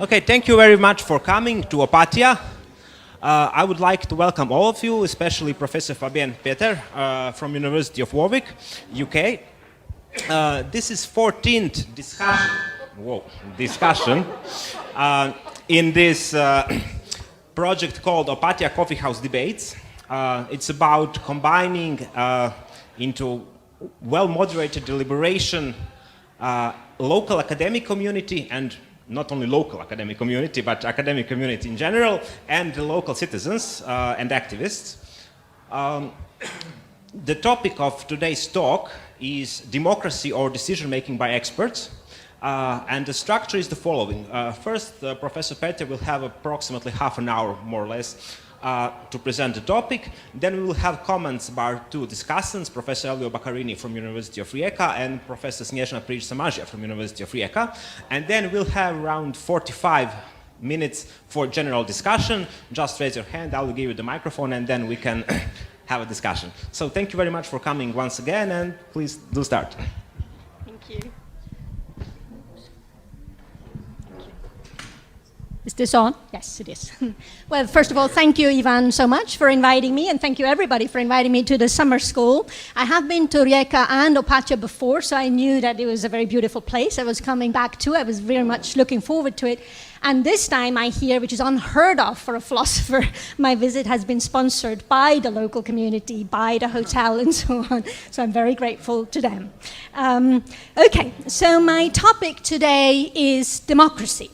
Okay, thank you very much for coming to Opatija. I would like to welcome all of you, especially Professor Fabienne from University of Warwick, UK. This is 14th discussion in this project called Opatija Coffeehouse Debates. It's about combining into well-moderated deliberation local academic community, and not only local academic community, but academic community in general, and the local citizens and activists. The topic of today's talk is democracy or decision-making by experts. And the structure is the following. First, Professor Peter will have approximately half an hour, more or less, to present the topic. Then we will have comments by two discussants, Professor Elvio Baccarini from University of Rijeka and Professor Snježana Prijić-Samaržija from University of Rijeka. And then we'll have around 45 minutes for general discussion. Just raise your hand, I will give you the microphone, and then we can have a discussion. So thank you very much for coming once again, and please do start. Thank you. Is this on? Yes, it is. Well, first of all, thank you, Ivan, so much for inviting me, and thank you, everybody, for inviting me to the summer school. I have been to Rijeka and Opatija before, so I knew that it was a very beautiful place I was coming back to. I was very much looking forward to it. And this time I hear, which is unheard of for a philosopher, my visit has been sponsored by the local community, by the hotel, and so on. So I'm very grateful to them. Okay, so my topic today is democracy.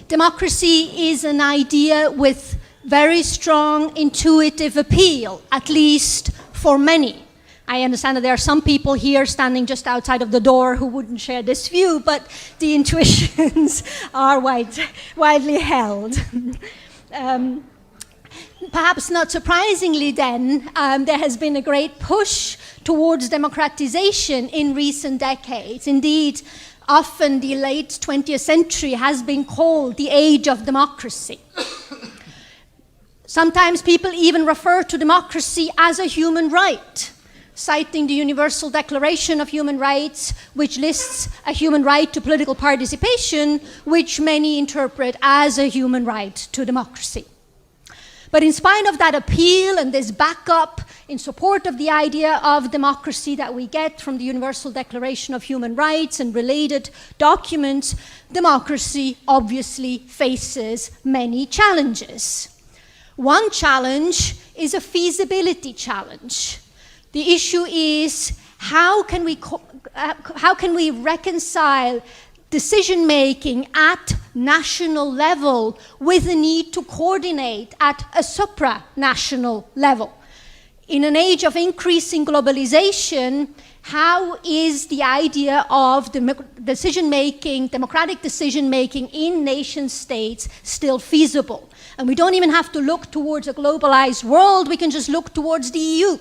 Democracy is an idea with very strong intuitive appeal, at least for many. I understand that there are some people here standing just outside of the door who wouldn't share this view, but the intuitions are widely held. Perhaps not surprisingly then, there has been a great push towards democratization in recent decades. Indeed, often the late 20th century has been called the age of democracy. Sometimes people even refer to democracy as a human right, citing the Universal Declaration of Human Rights, which lists a human right to political participation, which many interpret as a human right to democracy. But in spite of that appeal and this backup in support of the idea of democracy that we get from the Universal Declaration of Human Rights and related documents, democracy obviously faces many challenges. One challenge is a feasibility challenge. The issue is how can we reconcile decision-making at national level with the need to coordinate at a supranational level. In an age of increasing globalization, how is the idea of democratic decision-making in nation-states still feasible? And we don't even have to look towards a globalized world, we can just look towards the EU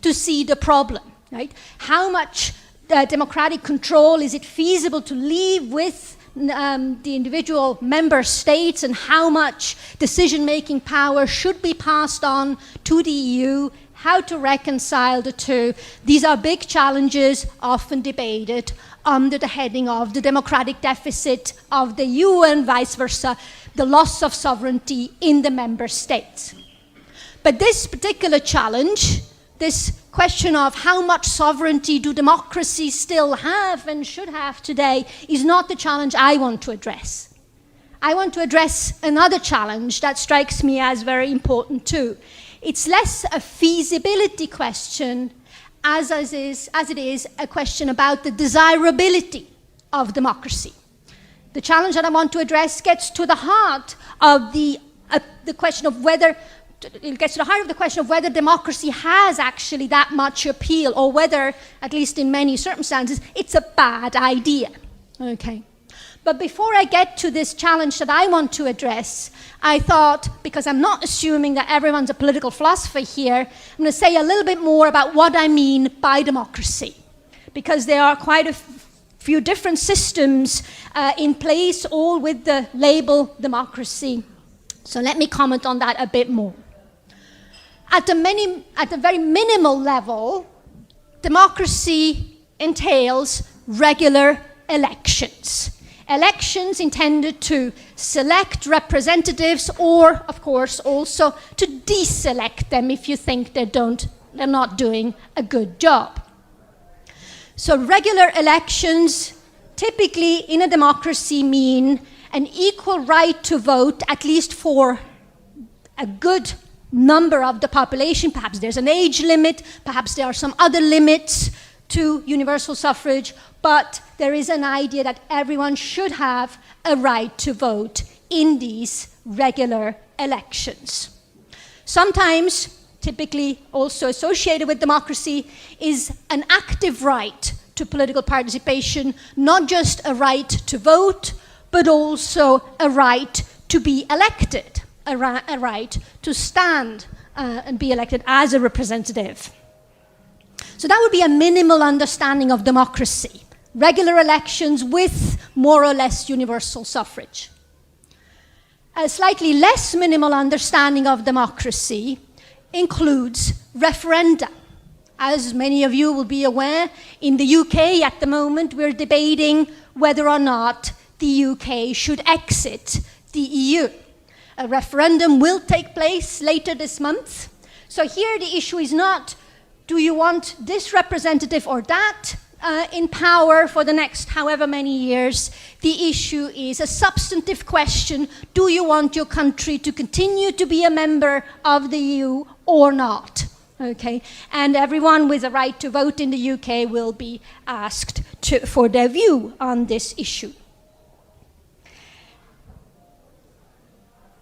to see the problem, right? How much democratic control is it feasible to leave with the individual member states, and how much decision-making power should be passed on to the EU, how to reconcile the two. These are big challenges, often debated under the heading of the democratic deficit of the EU and vice versa, the loss of sovereignty in the member states. But this particular challenge, this question of how much sovereignty do democracies still have and should have today, is not the challenge I want to address. I want to address another challenge that strikes me as very important too. It's less a feasibility question as it is a question about the desirability of democracy. The challenge that I want to address gets to the heart of the question of whether democracy has actually that much appeal, or whether, at least in many circumstances, it's a bad idea. Okay. But before I get to this challenge that I want to address, I thought, because I'm not assuming that everyone's a political philosopher here, I'm going to say a little bit more about what I mean by democracy. Because there are quite a few different systems in place, all with the label democracy. So let me comment on that a bit more. At the very minimal level, democracy entails regular elections. Elections intended to select representatives or, of course, also to deselect them if you think they're not doing a good job. So regular elections typically in a democracy mean an equal right to vote, at least for a good number of the population. Perhaps there's an age limit, perhaps there are some other limits to universal suffrage, but there is an idea that everyone should have a right to vote in these regular elections. Sometimes, typically also associated with democracy, is an active right to political participation, not just a right to vote, but also a right to be elected, a right to stand and be elected as a representative. So that would be a minimal understanding of democracy. Regular elections with more or less universal suffrage. A slightly less minimal understanding of democracy includes referenda. As many of you will be aware, in the UK at the moment we're debating whether or not the UK should exit the EU. A referendum will take place later this month. So here the issue is not, do you want this representative or that in power for the next however many years? The issue is a substantive question. Do you want your country to continue to be a member of the EU or not? Okay, and everyone with a right to vote in the UK will be asked for their view on this issue.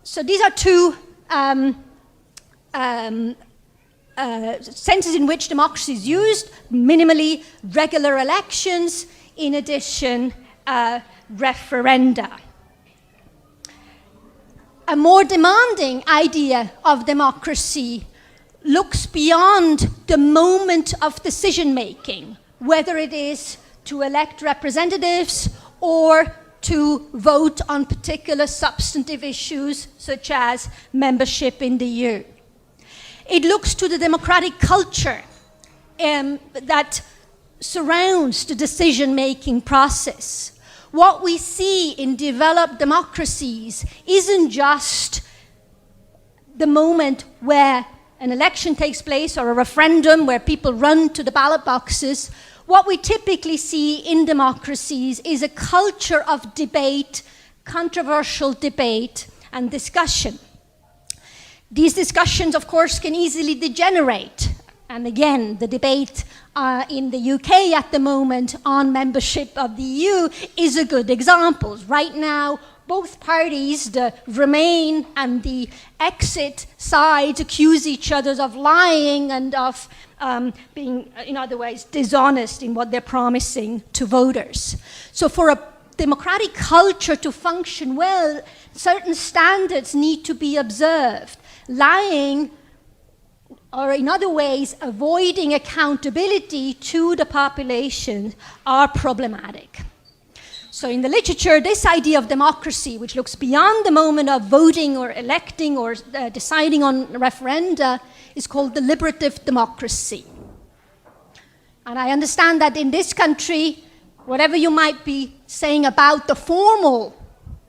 So these are two senses in which democracy is used: minimally regular elections, in addition, referenda. A more demanding idea of democracy looks beyond the moment of decision-making, whether it is to elect representatives or to vote on particular substantive issues, such as membership in the EU. It looks to the democratic culture that surrounds the decision-making process. What we see in developed democracies isn't just the moment where an election takes place or a referendum where people run to the ballot boxes. What we typically see in democracies is a culture of debate, controversial debate, and discussion. These discussions, of course, can easily degenerate. And again, the debate in the UK at the moment on membership of the EU is a good example. Right now, both parties, the Remain and the Exit sides, accuse each other of lying and of being, in other ways, dishonest in what they're promising to voters. So for a democratic culture to function well, certain standards need to be observed. Lying, or in other ways, avoiding accountability to the population, are problematic. So in the literature, this idea of democracy, which looks beyond the moment of voting or electing or deciding on referenda, is called deliberative democracy. And I understand that in this country, whatever you might be saying about the formal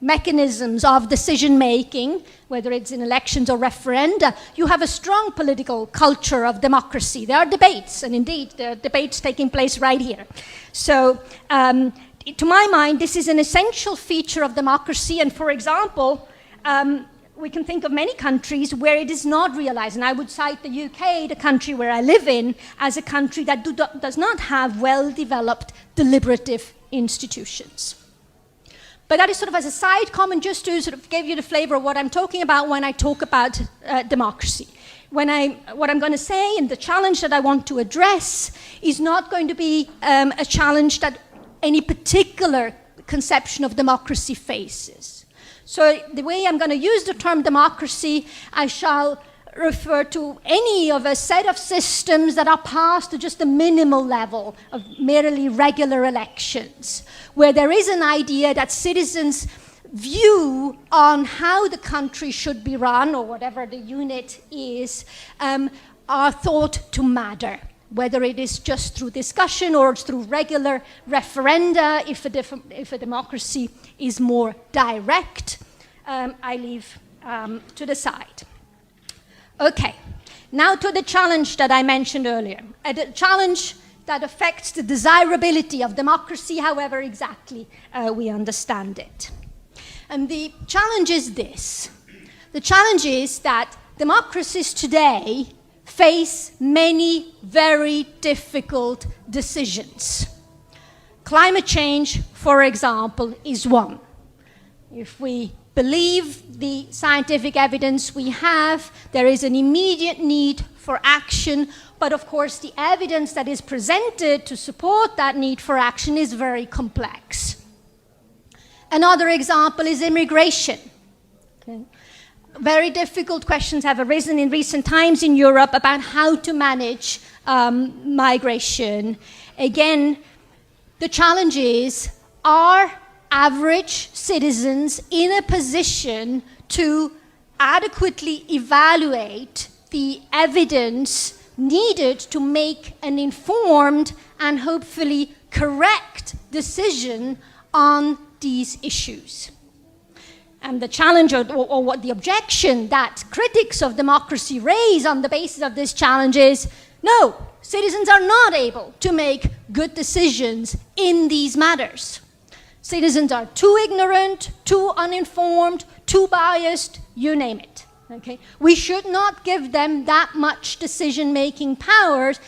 mechanisms of decision-making, whether it's in elections or referenda, you have a strong political culture of democracy. There are debates, and indeed, there are debates taking place right here. So, to my mind, this is an essential feature of democracy, and for example, we can think of many countries where it is not realized, and I would cite the UK, the country where I live in, as a country that does not have well-developed deliberative institutions. But that is sort of as a side comment, just to sort of give you the flavor of what I'm talking about when I talk about democracy. What I'm going to say, and the challenge that I want to address, is not going to be a challenge that any particular conception of democracy faces. So the way I'm going to use the term democracy, I shall refer to any of a set of systems that are past to just a minimal level of merely regular elections, where there is an idea that citizens' view on how the country should be run, or whatever the unit is, are thought to matter. whether it is just through discussion or through regular referenda, if a democracy is more direct, I leave to the side. Okay, now to the challenge that I mentioned earlier, a challenge that affects the desirability of democracy, however exactly we understand it. And the challenge is this. The challenge is that democracies today face many very difficult decisions. Climate change, for example, is one. If we believe the scientific evidence we have, there is an immediate need for action, but of course the evidence that is presented to support that need for action is very complex. Another example is immigration. Okay. Very difficult questions have arisen in recent times in Europe about how to manage migration. Again, the challenge is, are average citizens in a position to adequately evaluate the evidence needed to make an informed and hopefully correct decision on these issues? And the challenge, or what the objection that critics of democracy raise on the basis of this challenge is, no, citizens are not able to make good decisions in these matters. Citizens are too ignorant, too uninformed, too biased, you name it. Okay? We should not give them that much decision-making powers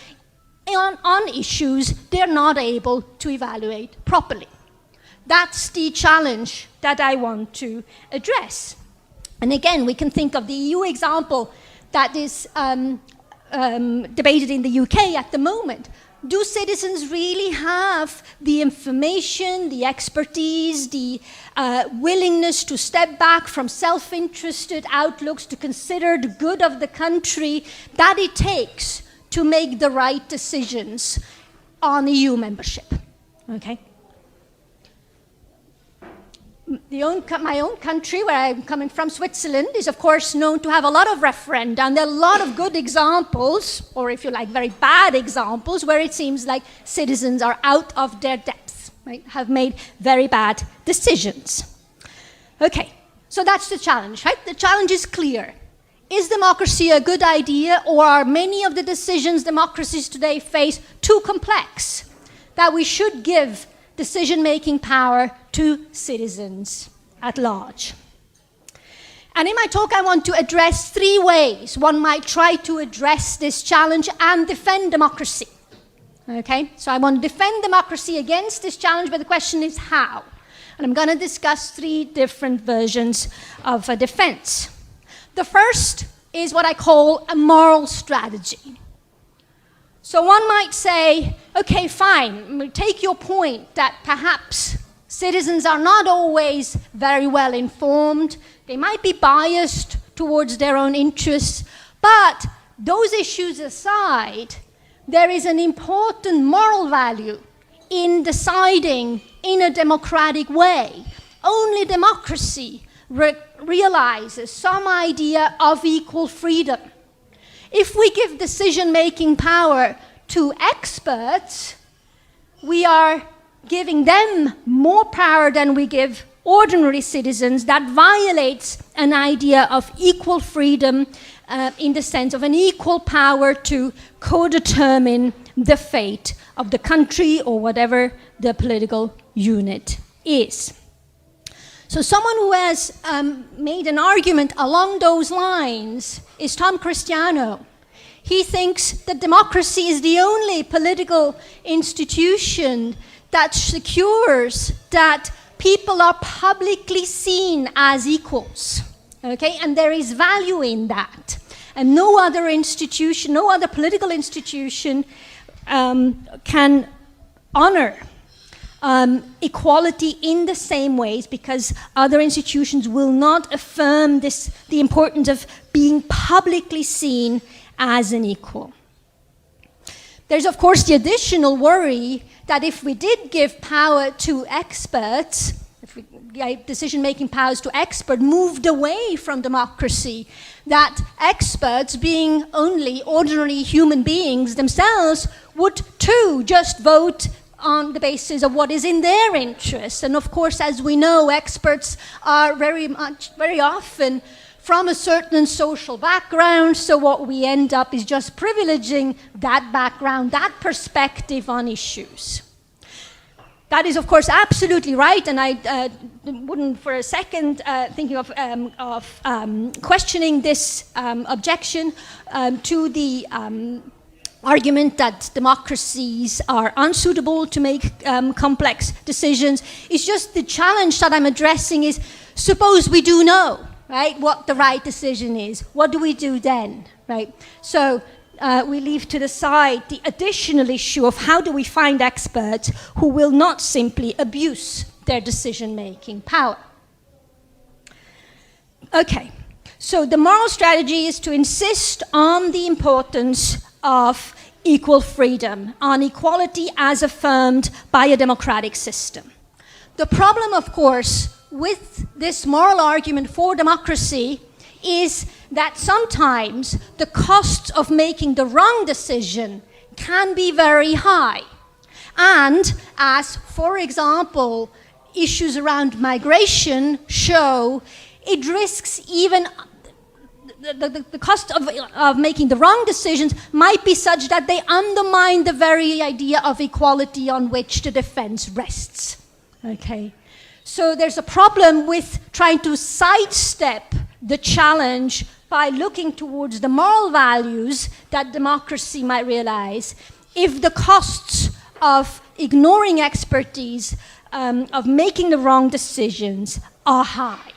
on issues they're not able to evaluate properly. That's the challenge that I want to address. And again, we can think of the EU example that is debated in the UK at the moment. Do citizens really have the information, the expertise, the willingness to step back from self-interested outlooks to consider the good of the country that it takes to make the right decisions on EU membership? Okay. My own country, where I'm coming from, Switzerland, is of course known to have a lot of referenda, and there are a lot of good examples, or if you like, very bad examples, where it seems like citizens are out of their depth, right? Have made very bad decisions. Okay, so that's the challenge, right? The challenge is clear. Is democracy a good idea, or are many of the decisions democracies today face too complex that we should give decision-making power to citizens at large? And in my talk, I want to address 3 ways one might try to address this challenge and defend democracy. Okay, so I want to defend democracy against this challenge, but the question is how? And I'm going to discuss 3 different versions of a defense. The first is what I call a moral strategy. So one might say, okay, fine, take your point that perhaps citizens are not always very well informed, they might be biased towards their own interests, but those issues aside, there is an important moral value in deciding in a democratic way. Only democracy realizes some idea of equal freedom. If we give decision-making power to experts, we are giving them more power than we give ordinary citizens. That violates an idea of equal freedom in the sense of an equal power to co-determine the fate of the country or whatever the political unit is. So someone who has made an argument along those lines is Tom Cristiano. He thinks that democracy is the only political institution that secures that people are publicly seen as equals. Okay, and there is value in that. And no other institution, no other political institution can honor equality in the same ways, because other institutions will not affirm the importance of being publicly seen as an equal. There's of course the additional worry that if we did give power to experts, gave decision-making powers to experts, moved away from democracy, that experts, being only ordinary human beings themselves, would too just vote on the basis of what is in their interest. And of course, as we know, experts are very often from a certain social background, so what we end up is just privileging that background, that perspective on issues. That is, of course, absolutely right, and I wouldn't for a second thinking of questioning this objection to the argument that democracies are unsuitable to make complex decisions. It's just the challenge that I'm addressing is, suppose we do know, right, what the right decision is. What do we do then, right? So we leave to the side the additional issue of how do we find experts who will not simply abuse their decision-making power. Okay, so the moral strategy is to insist on the importance of equal freedom, on equality as affirmed by a democratic system. The problem, of course, with this moral argument for democracy is that sometimes the cost of making the wrong decision can be very high. And as, for example, issues around migration show, it risks even the cost of making the wrong decisions might be such that they undermine the very idea of equality on which the defense rests. Okay. So there's a problem with trying to sidestep the challenge by looking towards the moral values that democracy might realize if the costs of ignoring expertise, of making the wrong decisions are high.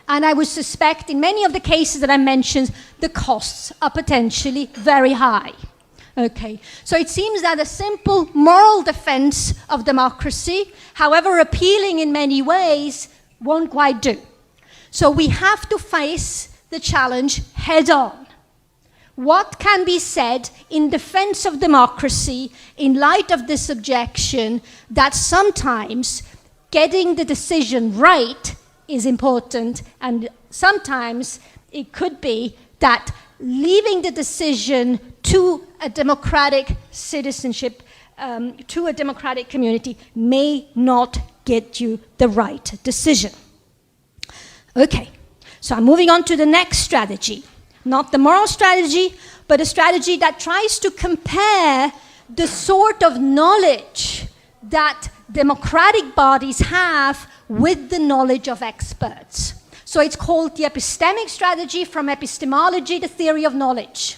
And I would suspect in many of the cases that I mentioned, the costs are potentially very high. Okay, so it seems that a simple moral defense of democracy, however appealing in many ways, won't quite do. So we have to face the challenge head on. What can be said in defense of democracy in light of this objection that sometimes getting the decision right is important, and sometimes it could be that leaving the decision to a democratic citizenship, to a democratic community, may not get you the right decision. Okay, so I'm moving on to the next strategy. Not the moral strategy, but a strategy that tries to compare the sort of knowledge that democratic bodies have with the knowledge of experts. So it's called the epistemic strategy, from epistemology, the theory of knowledge.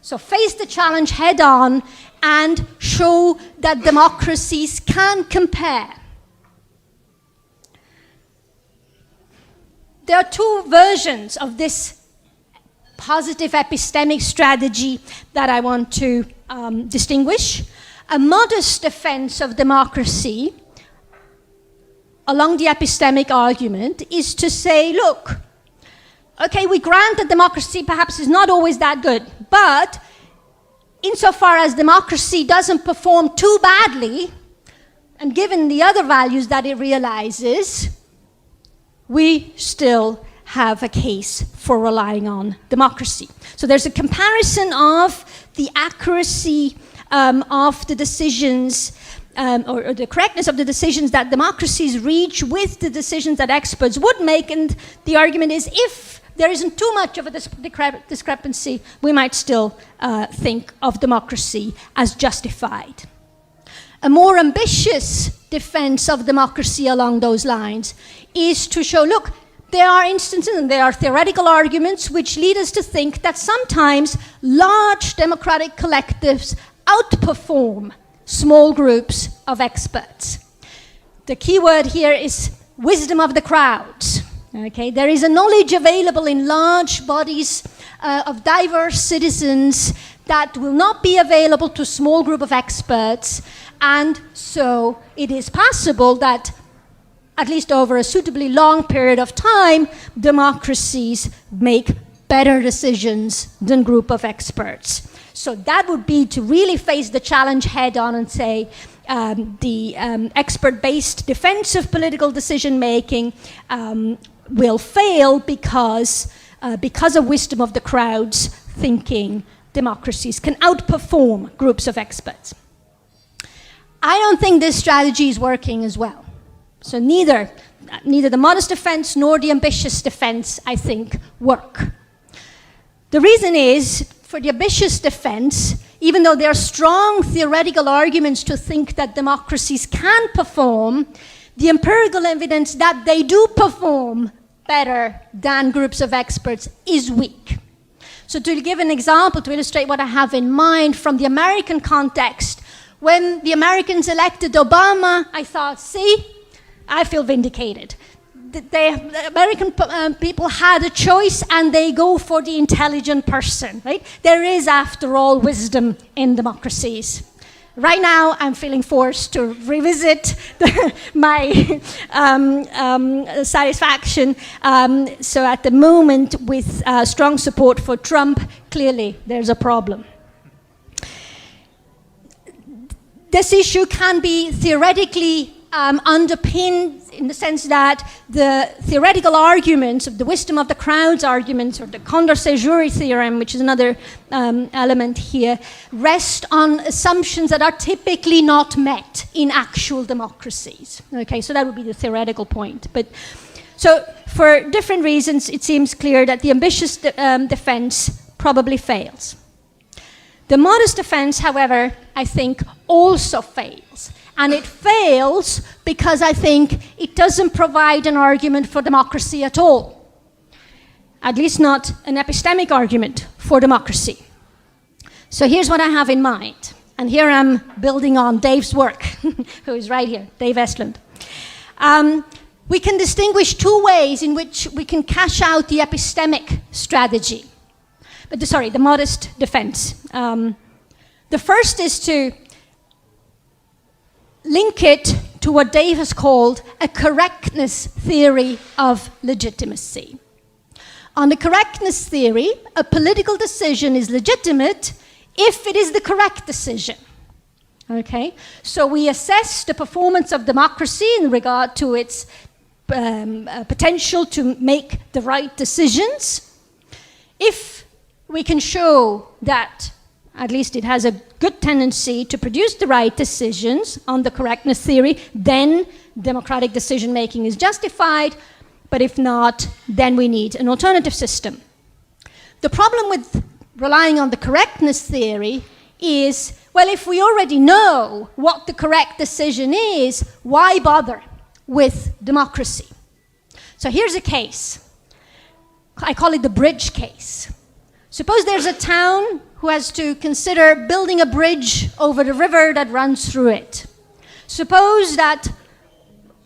So face the challenge head on and show that democracies can compare. There are two versions of this positive epistemic strategy that I want to distinguish. A modest defense of democracy along the epistemic argument is to say, look, okay, we grant that democracy perhaps is not always that good, but insofar as democracy doesn't perform too badly, and given the other values that it realizes, we still have a case for relying on democracy. So there's a comparison of the accuracy of the decisions or the correctness of the decisions that democracies reach with the decisions that experts would make, and the argument is if there isn't too much of a discrepancy, we might still think of democracy as justified. A more ambitious defense of democracy along those lines is to show, look, there are instances and there are theoretical arguments which lead us to think that sometimes large democratic collectives outperform small groups of experts. The key word here is wisdom of the crowds. Okay? There is a knowledge available in large bodies of diverse citizens that will not be available to a small group of experts, and so it is possible that at least over a suitably long period of time, democracies make better decisions than group of experts. So that would be to really face the challenge head on and say, expert-based defense of political decision-making will fail because of wisdom of the crowds thinking democracies can outperform groups of experts. I don't think this strategy is working as well. So neither the modest defense nor the ambitious defense, I think, work. The reason is, for the ambitious defense, even though there are strong theoretical arguments to think that democracies can perform, the empirical evidence that they do perform better than groups of experts is weak. So to give an example to illustrate what I have in mind from the American context, when the Americans elected Obama, I thought, see, I feel vindicated. The American people had a choice and they go for the intelligent person, right? There is, after all, wisdom in democracies. Right now, I'm feeling forced to revisit my satisfaction. So at the moment, with strong support for Trump, clearly there's a problem. This issue can be theoretically underpinned in the sense that the theoretical arguments of the wisdom of the crowds arguments, or the Condorcet-Jury theorem, which is another element here, rest on assumptions that are typically not met in actual democracies. Okay, so that would be the theoretical point. But so for different reasons, it seems clear that the ambitious defense probably fails. The modest defense, however, I think also fails. And it fails because I think it doesn't provide an argument for democracy at all. At least not an epistemic argument for democracy. So here's what I have in mind. And here I'm building on Dave's work, who is right here, Dave Estlund. We can distinguish two ways in which we can cash out the epistemic strategy. The modest defense. The first is to link it to what Dave has called a correctness theory of legitimacy. On the correctness theory, a political decision is legitimate if it is the correct decision. Okay? So we assess the performance of democracy in regard to its potential to make the right decisions. If we can show that at least it has a good tendency to produce the right decisions on the correctness theory, then democratic decision-making is justified, but if not, then we need an alternative system. The problem with relying on the correctness theory is, well, if we already know what the correct decision is, why bother with democracy? So here's a case. I call it the bridge case. Suppose there's a town who has to consider building a bridge over the river that runs through it. Suppose that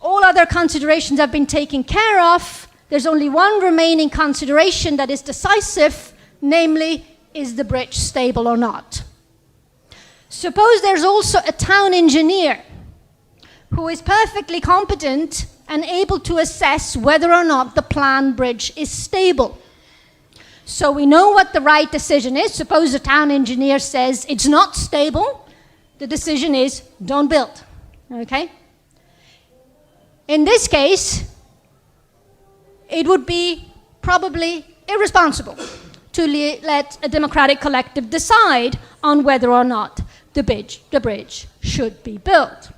all other considerations have been taken care of. There's only one remaining consideration that is decisive, namely, is the bridge stable or not? Suppose there's also a town engineer who is perfectly competent and able to assess whether or not the planned bridge is stable. So we know what the right decision is. Suppose the town engineer says it's not stable. The decision is don't build. Okay? In this case, it would be probably irresponsible to let a democratic collective decide on whether or not the bridge should be built.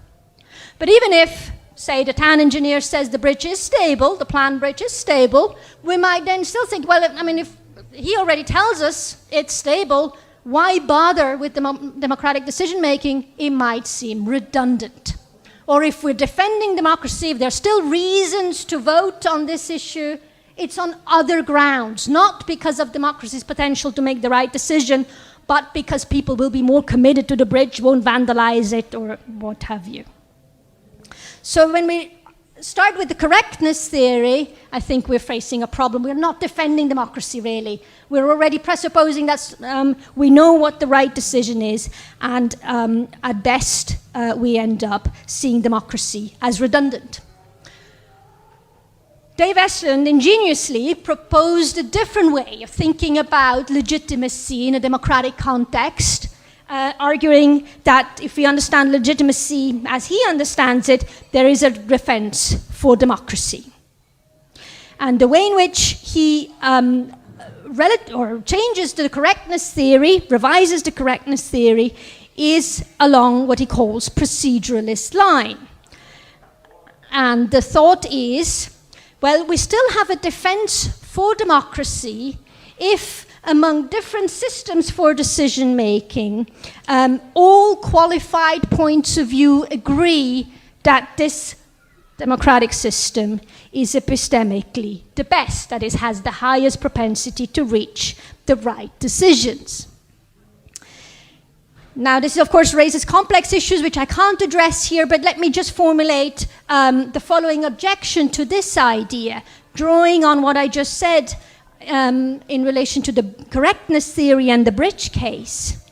But even if, say, the town engineer says the bridge is stable, the planned bridge is stable, we might then still think, well, I mean, if he already tells us it's stable, why bother with democratic decision-making? It might seem redundant. Or if we're defending democracy, if there's still reasons to vote on this issue, it's on other grounds, not because of democracy's potential to make the right decision, but because people will be more committed to the bridge, won't vandalize it, or what have you. So when we start with the correctness theory, I think we're facing a problem. We're not defending democracy, really. We're already presupposing that we know what the right decision is, and at best, we end up seeing democracy as redundant. Dave Estlund ingeniously proposed a different way of thinking about legitimacy in a democratic context, arguing that if we understand legitimacy as he understands it, there is a defense for democracy. And the way in which he changes the correctness theory, revises the correctness theory, is along what he calls proceduralist line. And the thought is, well, we still have a defense for democracy if among different systems for decision making, all qualified points of view agree that this democratic system is epistemically the best, that is, has the highest propensity to reach the right decisions. Now, this, of course, raises complex issues which I can't address here, but let me just formulate the following objection to this idea, drawing on what I just said in relation to the correctness theory and the Prijić case.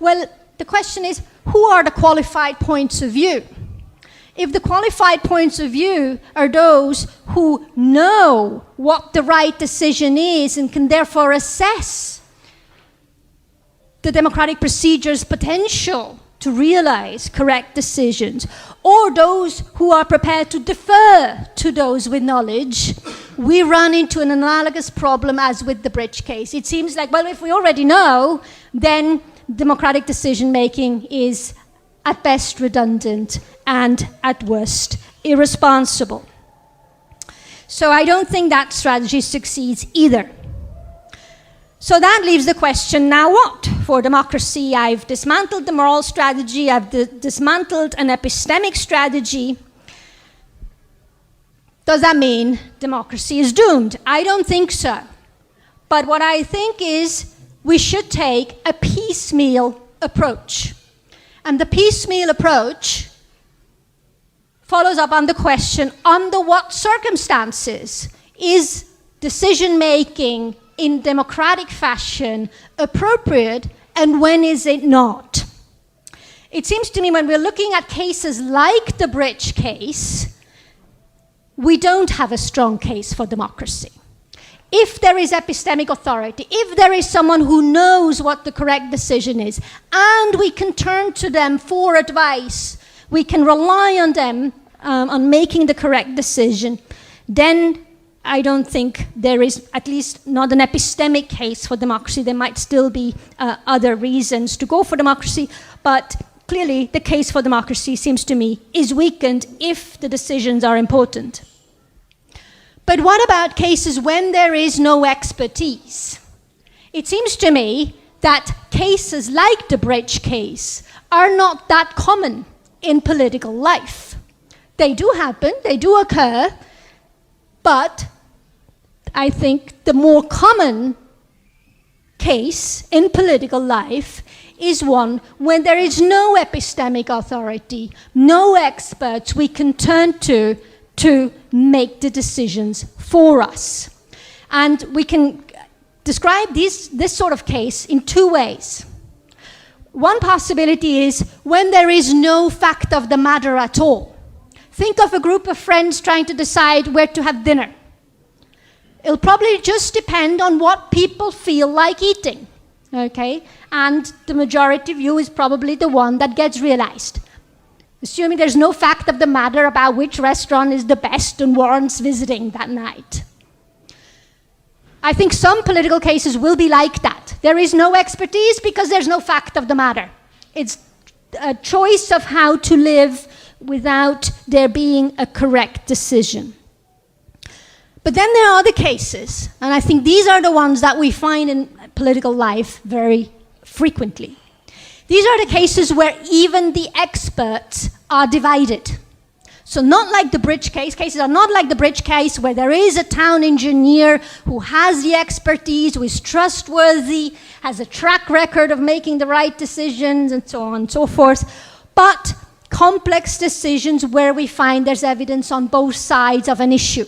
Well, the question is, who are the qualified points of view? If the qualified points of view are those who know what the right decision is and can therefore assess the democratic procedure's potential to realize correct decisions, or those who are prepared to defer to those with knowledge, we run into an analogous problem as with the Prijić case. It seems like, well, if we already know, then democratic decision-making is at best redundant and at worst irresponsible. So I don't think that strategy succeeds either. So that leaves the question, now what? For democracy, I've dismantled the moral strategy, I've dismantled an epistemic strategy. Does that mean democracy is doomed? I don't think so. But what I think is we should take a piecemeal approach. And the piecemeal approach follows up on the question, under what circumstances is decision-making in democratic fashion appropriate and when is it not? It seems to me when we're looking at cases like the Prijić case, we don't have a strong case for democracy. If there is epistemic authority, if there is someone who knows what the correct decision is, and we can turn to them for advice, we can rely on them on making the correct decision, then I don't think there is, at least not an epistemic case for democracy. There might still be other reasons to go for democracy, but clearly the case for democracy, seems to me, is weakened if the decisions are important. But what about cases when there is no expertise? It seems to me that cases like the Prijić case are not that common in political life. They do happen, they do occur, but I think the more common case in political life is one when there is no epistemic authority, no experts we can turn to make the decisions for us. And we can describe this sort of case in two ways. One possibility is when there is no fact of the matter at all. Think of a group of friends trying to decide where to have dinner. It'll probably just depend on what people feel like eating, okay? And the majority view is probably the one that gets realized. Assuming there's no fact of the matter about which restaurant is the best and warrants visiting that night. I think some political cases will be like that. There is no expertise because there's no fact of the matter. It's a choice of how to live without there being a correct decision. But then there are other cases, and I think these are the ones that we find in political life very frequently. These are the cases where even the experts are divided. So not like the Prijić case, cases are not like the Prijić case where there is a town engineer who has the expertise, who is trustworthy, has a track record of making the right decisions, and so on and so forth. But complex decisions where we find there's evidence on both sides of an issue.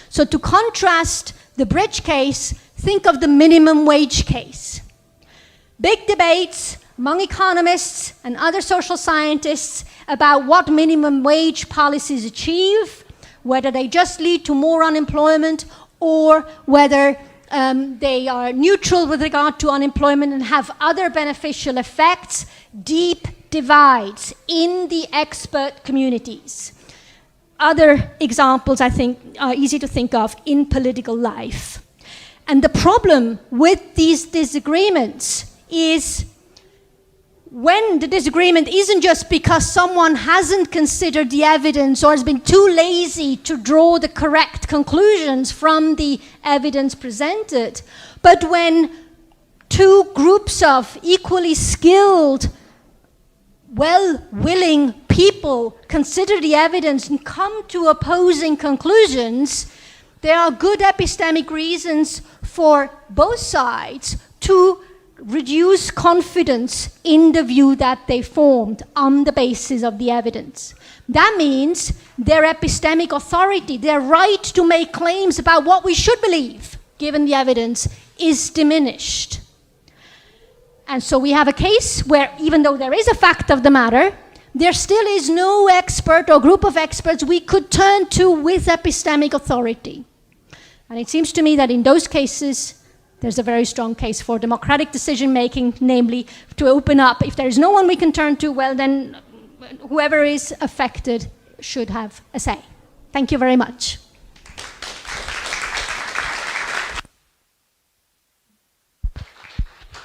So to contrast the Prijić case, think of the minimum wage case. Big debates among economists and other social scientists about what minimum wage policies achieve, whether they just lead to more unemployment or whether they are neutral with regard to unemployment and have other beneficial effects, deep divides in the expert communities. Other examples, I think, are easy to think of in political life. And the problem with these disagreements is when the disagreement isn't just because someone hasn't considered the evidence or has been too lazy to draw the correct conclusions from the evidence presented, but when two groups of equally skilled, well-willing people consider the evidence and come to opposing conclusions, there are good epistemic reasons for both sides to reduce confidence in the view that they formed on the basis of the evidence. That means their epistemic authority, their right to make claims about what we should believe, given the evidence, is diminished. And so we have a case where, even though there is a fact of the matter, there still is no expert or group of experts we could turn to with epistemic authority. And it seems to me that in those cases, there's a very strong case for democratic decision-making, namely to open up. If there is no one we can turn to, well, then whoever is affected should have a say. Thank you very much.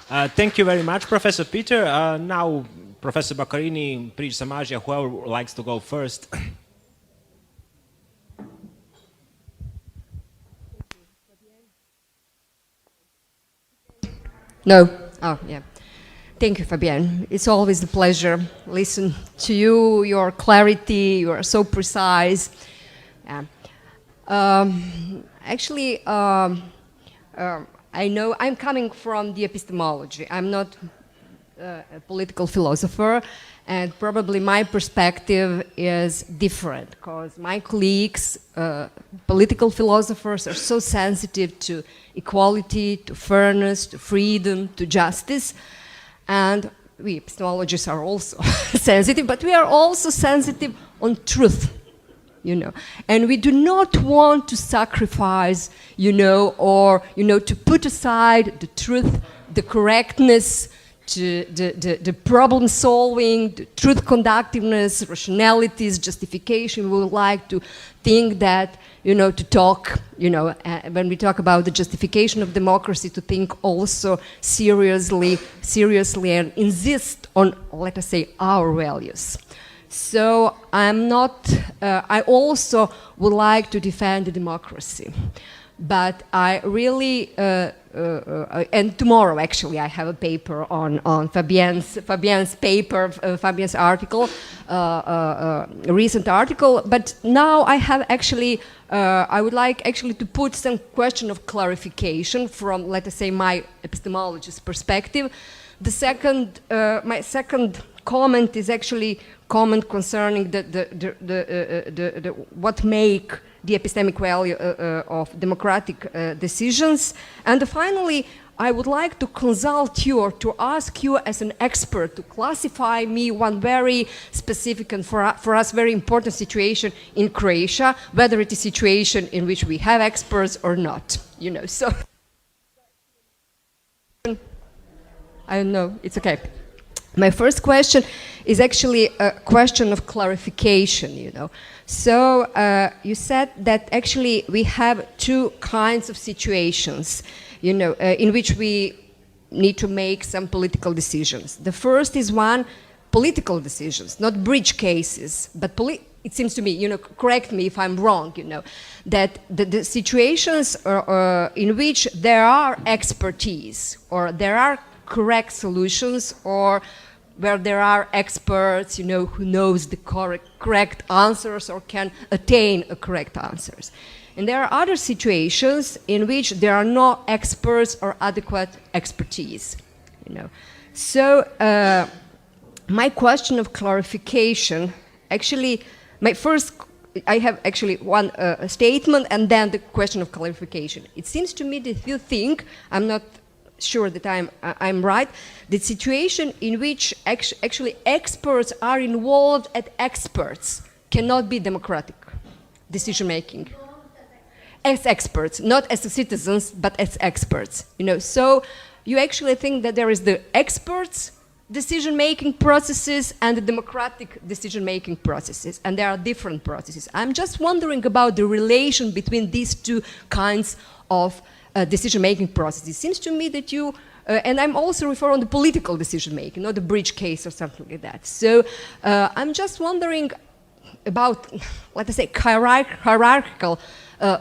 Thank you very much, Professor Peter. Now, Professor Baccarini, Prijić-Samaržija, whoever likes to go first. No. Oh, yeah. Thank you, Fabienne. It's always a pleasure listen to you, your clarity, you are so precise. Yeah. Actually, I know I'm coming from the epistemology. I'm not a political philosopher, and probably my perspective is different because my colleagues, political philosophers, are so sensitive to equality, to fairness, to freedom, to justice, and we epistemologists are also sensitive, but we are also sensitive on truth, you know, and we do not want to sacrifice, you know, or, you know, to put aside the truth, the correctness, the problem solving, the truth conductiveness, rationalities, justification. We would like to think that, you know, to talk, you know, when we talk about the justification of democracy, to think also seriously and insist on, let us say, our values. So I'm not, I also would like to defend the democracy. But I really, and tomorrow actually I have a paper on Fabienne's paper, Fabienne's article, a recent article. But now I have actually, I would like actually to put some question of clarification from, let us say, my epistemologist perspective. The second, my second comment is actually comment concerning what make the epistemic value of democratic decisions. And finally, I would like to consult you or to ask you as an expert to classify me one very specific and for us very important situation in Croatia, whether it is a situation in which we have experts or not, you know. So, I don't know, it's okay. My first question is actually a question of clarification, you know. So you said that actually we have two kinds of situations, you know, in which we need to make some political decisions. The first is one, political decisions, not bridge cases, but it seems to me, you know, correct me if I'm wrong, you know, that the situations in which there are expertise or there are correct solutions or where there are experts, you know, who knows the correct answers or can attain a correct answers. And there are other situations in which there are no experts or adequate expertise, you know. So my question of clarification, actually, I have actually one statement and then the question of clarification. It seems to me that you think, I'm not sure that I'm right, the situation in which actually experts are involved as experts cannot be democratic decision-making. as experts, not as citizens, but as experts. So you actually think that there is the experts decision-making processes and the democratic decision-making processes, and there are different processes. I'm just wondering about the relation between these two kinds of decision-making processes. It seems to me that you, and I'm also referring to political decision-making, not the bridge case or something like that. So I'm just wondering about, let us say, hierarchical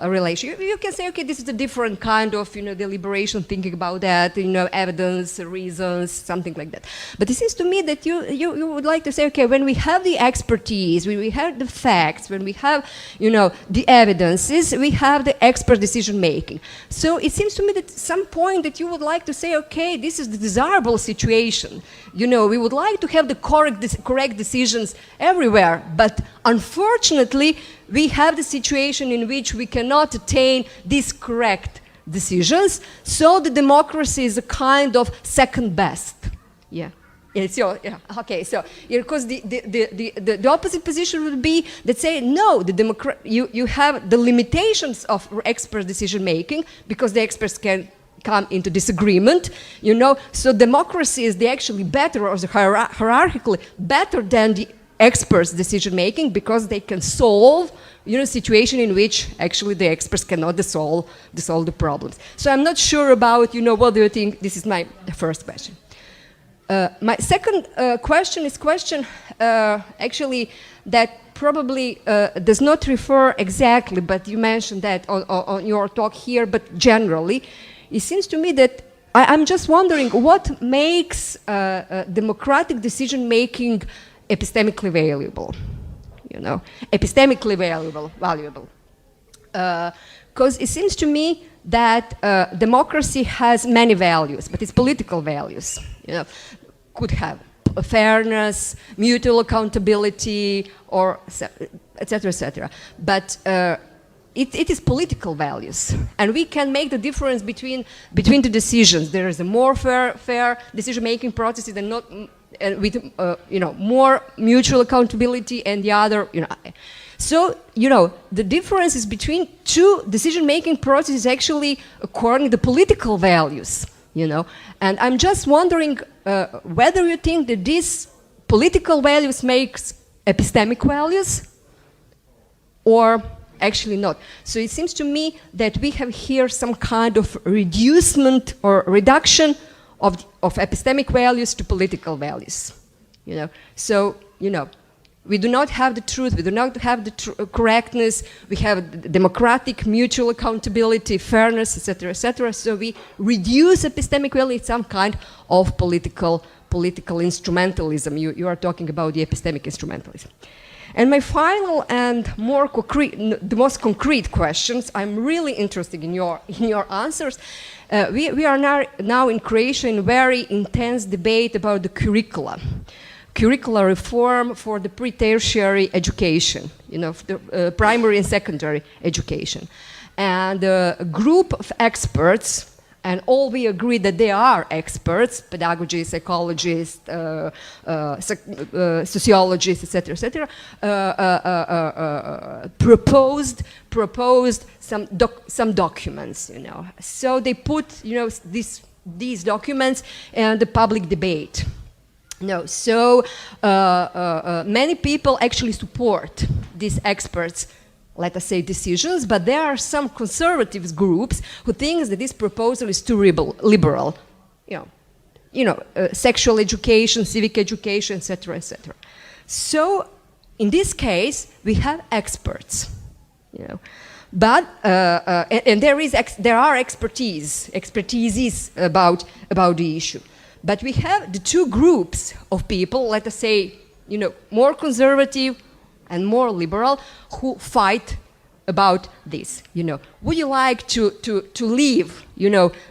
relation. You can say, okay, this is a different kind of, deliberation, thinking about that, evidence, reasons, something like that. But it seems to me that you would like to say, okay, when we have the expertise, when we have the facts, when we have, the evidences, we have the expert decision making. So it seems to me that at some point that you would like to say, okay, this is the desirable situation. We would like to have the correct decisions everywhere, but unfortunately, we have the situation in which we cannot attain these correct decisions, so the democracy is a kind of second best. Yeah. Okay, so because the opposite position would be that say no, you have the limitations of expert decision making because the experts can come into disagreement, so democracy is actually better or hierarchically better than the experts decision making because they can solve situation in which actually the experts cannot solve the problems. So I'm not sure about what do you think. This is my first question. My second question is actually that probably does not refer exactly, but you mentioned that on your talk here, but generally it seems to me that I'm just wondering what makes democratic decision making epistemically valuable, epistemically valuable. Because it seems to me that democracy has many values, but it's political values. Could have fairness, mutual accountability, or etc., etc. But it is political values, and we can make the difference between the decisions. There is a more fair decision-making process and not. With more mutual accountability and the other, So, the differences between two decision-making processes actually according to political values, And I'm just wondering whether you think that these political values makes epistemic values or actually not. So it seems to me that we have here some kind of reducement or reduction of epistemic values to political values, So, we do not have the truth, we do not have the correctness, we have democratic, mutual accountability, fairness, etc., etc. So we reduce epistemic value to some kind of political instrumentalism. You are talking about the epistemic instrumentalism. And my final and the most concrete questions, I'm really interested in your answers. We are now in Croatia in very intense debate about the curricular reform for the pre-tertiary education, the primary and secondary education. And a group of experts, and all we agree that they are experts, pedagogy, psychologists, sociologists, etc., etc., proposed some documents, So they put, these documents in the public debate. So many people actually support these experts, let us say, decisions, but there are some conservative groups who think that this proposal is too liberal, sexual education, civic education, etc., etc. So in this case, we have experts, but and there are expertises about the issue. But we have the two groups of people, let us say, more conservative and more liberal, who fight about this. Would you like to leave,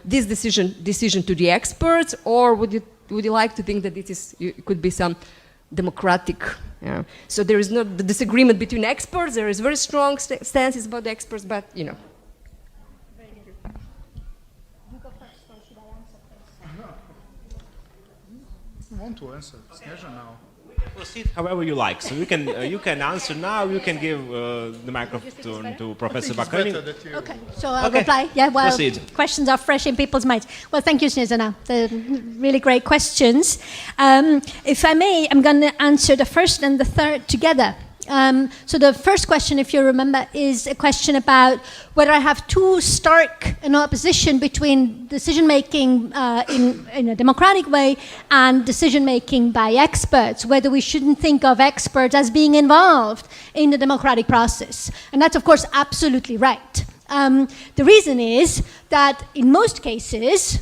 this decision to the experts, or would you like to think that it could be some democratic? So there is not the disagreement between experts. There is very strong stances about the experts, but I want to answer. Snježana now. Proceed however you like. So you can answer now. You can give the microphone to Professor Baccarini. Okay, so I'll reply. Yeah, well, proceed. Questions are fresh in people's minds. Well, thank you, Snježana. They're really great questions. If I may, I'm going to answer the first and the third together. So the first question, if you remember, is a question about whether I have too stark an opposition between decision-making in a democratic way and decision-making by experts, whether we shouldn't think of experts as being involved in the democratic process. And that's, of course, absolutely right. The reason is that in most cases,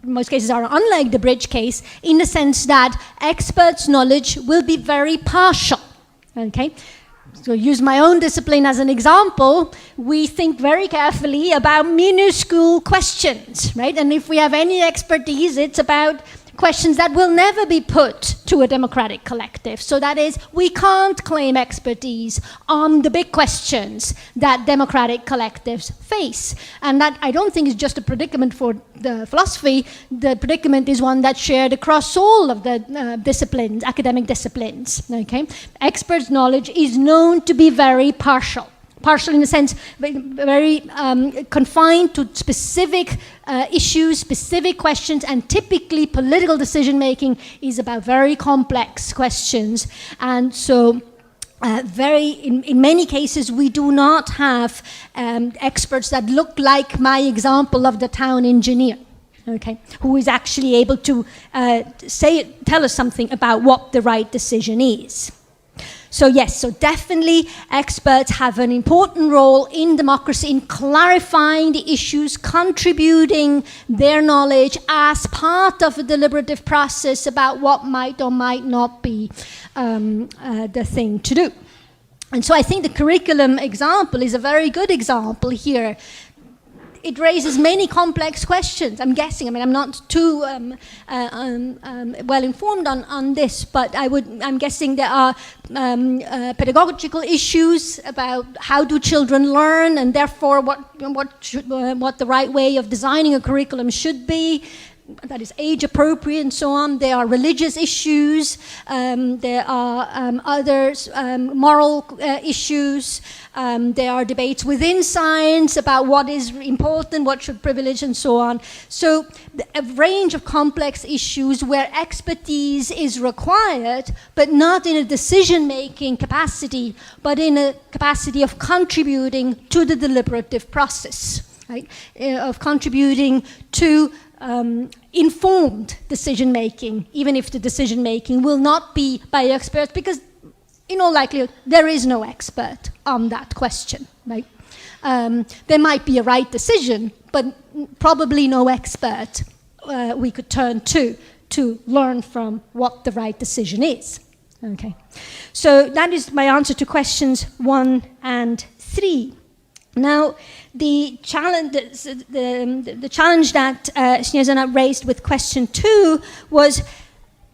most cases are unlike the Prijić case, in the sense that experts' knowledge will be very partial. Okay, so use my own discipline as an example. We think very carefully about minuscule questions, right? And if we have any expertise, it's about questions that will never be put to a democratic collective. So that is, we can't claim expertise on the big questions that democratic collectives face. And that, I don't think, is just a predicament for the philosophy. The predicament is one that's shared across all of the disciplines, academic disciplines. Okay? Experts' knowledge is known to be very partial. Partial in a sense, very confined to specific issues, specific questions, and typically political decision-making is about very complex questions. And so in many cases, we do not have experts that look like my example of the town engineer. Okay, who is actually able to tell us something about what the right decision is. So yes, so definitely experts have an important role in democracy in clarifying the issues, contributing their knowledge as part of a deliberative process about what might or might not be the thing to do. And so I think the curriculum example is a very good example here. It raises many complex questions, I'm guessing. I mean, I'm not too well informed on this, but I'm guessing there are pedagogical issues about how do children learn, and therefore what the right way of designing a curriculum should be. That is age appropriate and so on. There are religious issues. There are other moral issues. There are debates within science about what is important, what should privilege, and so on. So a range of complex issues where expertise is required, but not in a decision-making capacity, but in a capacity of contributing to the deliberative process, right? Of contributing to informed decision-making, even if the decision-making will not be by experts, because in all likelihood, there is no expert on that question, right? There might be a right decision, but probably no expert we could turn to learn from what the right decision is, okay? So that is my answer to questions 1 and 3. Now, the challenge that Snježana raised with question 2 was,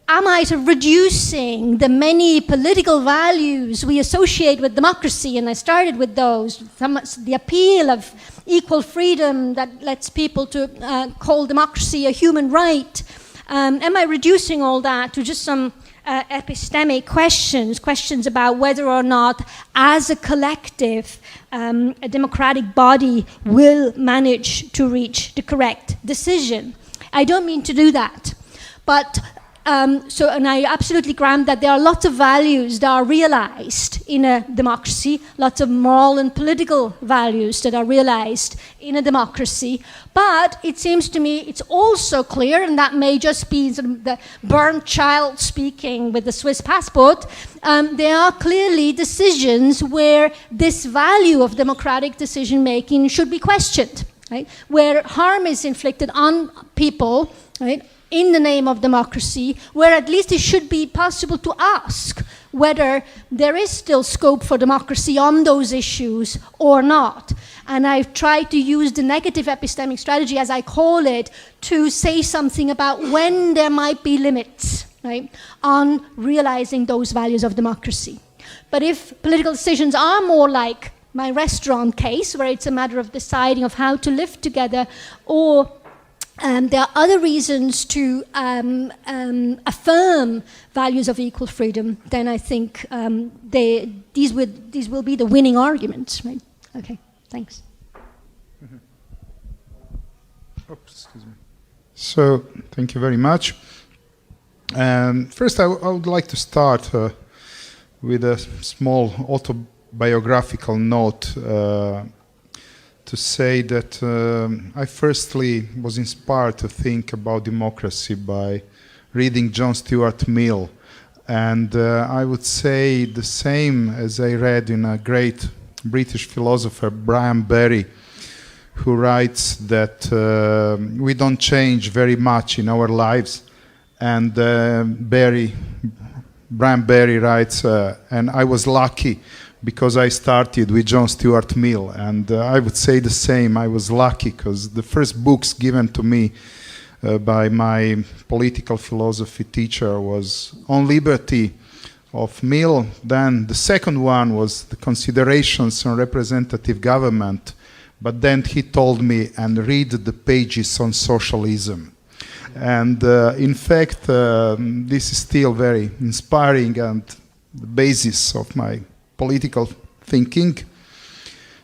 am I reducing the many political values we associate with democracy? And I started with those, the appeal of equal freedom that lets people to call democracy a human right. Am I reducing all that to just some epistemic questions about whether or not, as a collective, a democratic body will manage to reach the correct decision? I don't mean to do that, but and I absolutely grant that there are lots of values that are realized in a democracy, lots of moral and political values that are realized in a democracy. But it seems to me it's also clear, and that may just be sort of the burnt child speaking with the Swiss passport, there are clearly decisions where this value of democratic decision-making should be questioned, right? Where harm is inflicted on people, right, in the name of democracy, where at least it should be possible to ask whether there is still scope for democracy on those issues or not. And I've tried to use the negative epistemic strategy, as I call it, to say something about when there might be limits, right, on realizing those values of democracy. But if political decisions are more like my restaurant case, where it's a matter of deciding of how to live together, or There are other reasons to affirm values of equal freedom. Then I think these will be the winning arguments. Right? Okay, thanks. Oops, excuse me. So, thank you very much. First, I would like to start with a small autobiographical note to say that I firstly was inspired to think about democracy by reading John Stuart Mill. And I would say the same as I read in a great British philosopher, Brian Barry, who writes that we don't change very much in our lives. And Brian Barry writes, and I was lucky because I started with John Stuart Mill. And I would say the same, I was lucky because the first books given to me by my political philosophy teacher was On Liberty of Mill. Then the second one was the Considerations on Representative Government. But then he told me, and read the pages on socialism. And in fact, this is still very inspiring and the basis of my political thinking.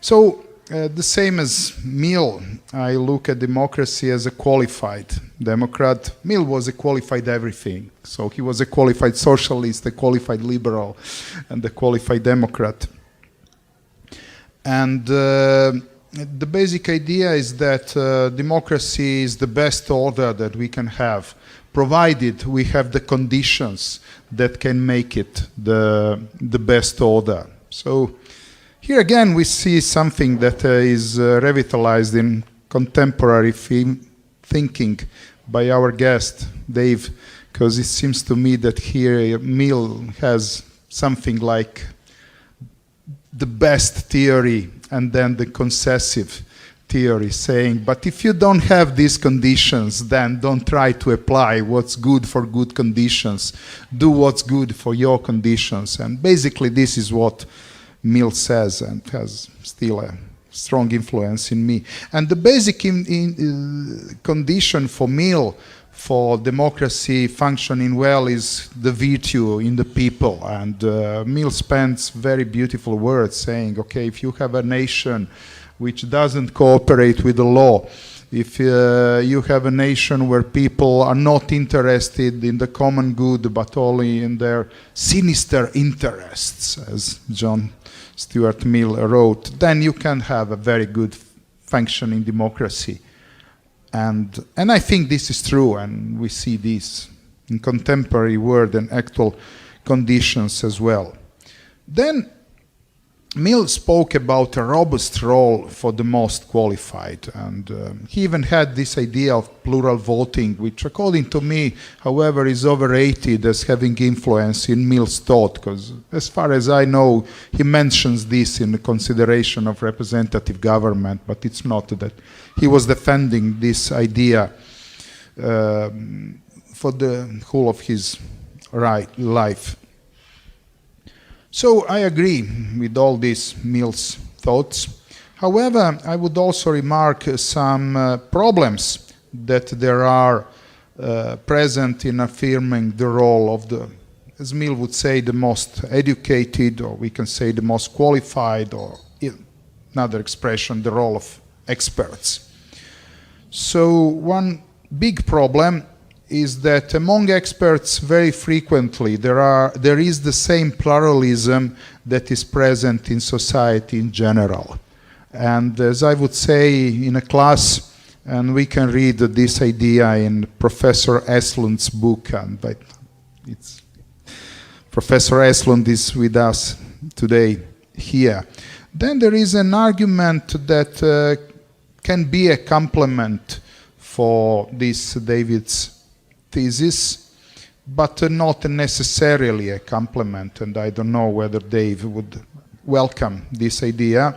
So the same as Mill, I look at democracy as a qualified Democrat. Mill was a qualified everything. So he was a qualified socialist, a qualified liberal, and a qualified Democrat. And the basic idea is that democracy is the best order that we can have, provided we have the conditions that can make it the best order. So here again we see something that is revitalized in contemporary thinking by our guest, Dave, because it seems to me that here Mill has something like the best theory and then the concessive theory, saying, but if you don't have these conditions, then don't try to apply what's good for good conditions. Do what's good for your conditions. And basically this is what Mill says and has still a strong influence in me. And the basic condition for Mill for democracy functioning well is the virtue in the people. And Mill spends very beautiful words saying, okay, if you have a nation which doesn't cooperate with the law, if you have a nation where people are not interested in the common good but only in their sinister interests, as John Stuart Mill wrote, then you can have a very good functioning democracy. And I think this is true, and we see this in contemporary world and actual conditions as well. Then Mill spoke about a robust role for the most qualified, and he even had this idea of plural voting, which according to me, however, is overrated as having influence in Mill's thought, because as far as I know, he mentions this in the consideration of representative government, but it's not that he was defending this idea for the whole of his life. So I agree with all these Mill's thoughts. However, I would also remark some problems that there are present in affirming the role of the, as Mill would say, the most educated, or we can say the most qualified, or another expression, the role of experts. So one big problem is that among experts very frequently there is the same pluralism that is present in society in general. And as I would say in a class, and we can read this idea in Professor Eslund's book, and Professor Eslund is with us today here. Then there is an argument that can be a complement for this David's thesis, but not necessarily a complement, and I don't know whether Dave would welcome this idea.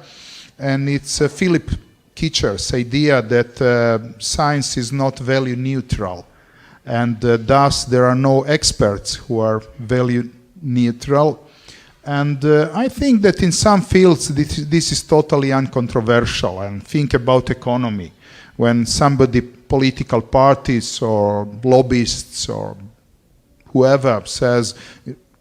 And it's Philip Kitcher's idea that science is not value neutral, and thus there are no experts who are value neutral. And I think that in some fields this is totally uncontroversial. And think about economy. When somebody political parties or lobbyists or whoever says,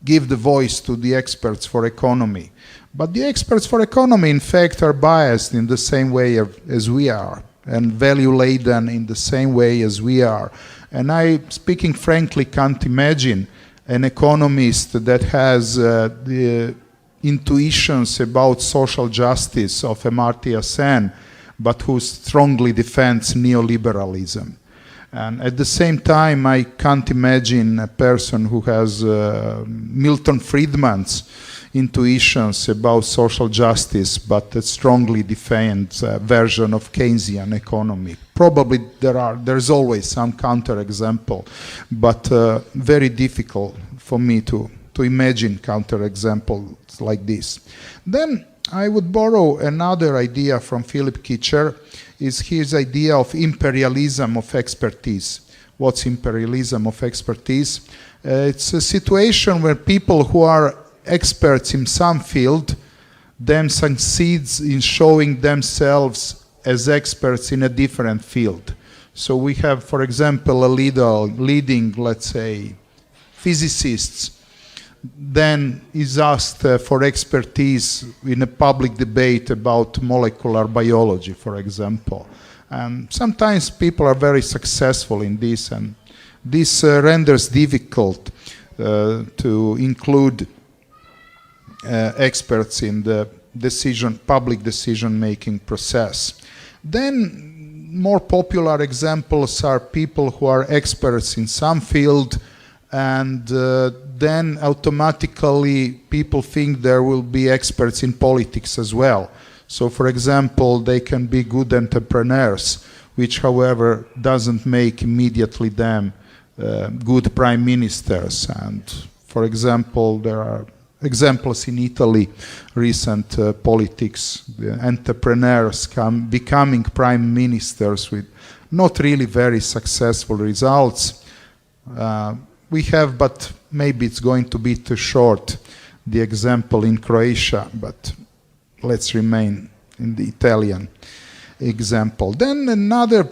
give the voice to the experts for economy. But the experts for economy, in fact, are biased in the same way as we are, and value-laden in the same way as we are. And I, speaking frankly, can't imagine an economist that has the intuitions about social justice of Amartya Sen, but who strongly defends neoliberalism. And at the same time, I can't imagine a person who has Milton Friedman's intuitions about social justice, but that strongly defends a version of Keynesian economy. Probably there's always some counterexample, but very difficult for me to imagine counterexamples like this. Then I would borrow another idea from Philip Kitcher, is his idea of imperialism of expertise. What's imperialism of expertise? It's a situation where people who are experts in some field then succeeds in showing themselves as experts in a different field. So we have, for example, a leading, let's say, physicists then is asked for expertise in a public debate about molecular biology, for example. And sometimes people are very successful in this, and this renders difficult to include experts in the public decision-making process. Then more popular examples are people who are experts in some field, and then automatically people think there will be experts in politics as well. So for example, they can be good entrepreneurs, which however doesn't make immediately them good prime ministers. And for example, there are examples in Italy, recent politics, the entrepreneurs becoming prime ministers with not really very successful results. We have, but maybe it's going to be too short, the example in Croatia, but let's remain in the Italian example. Then another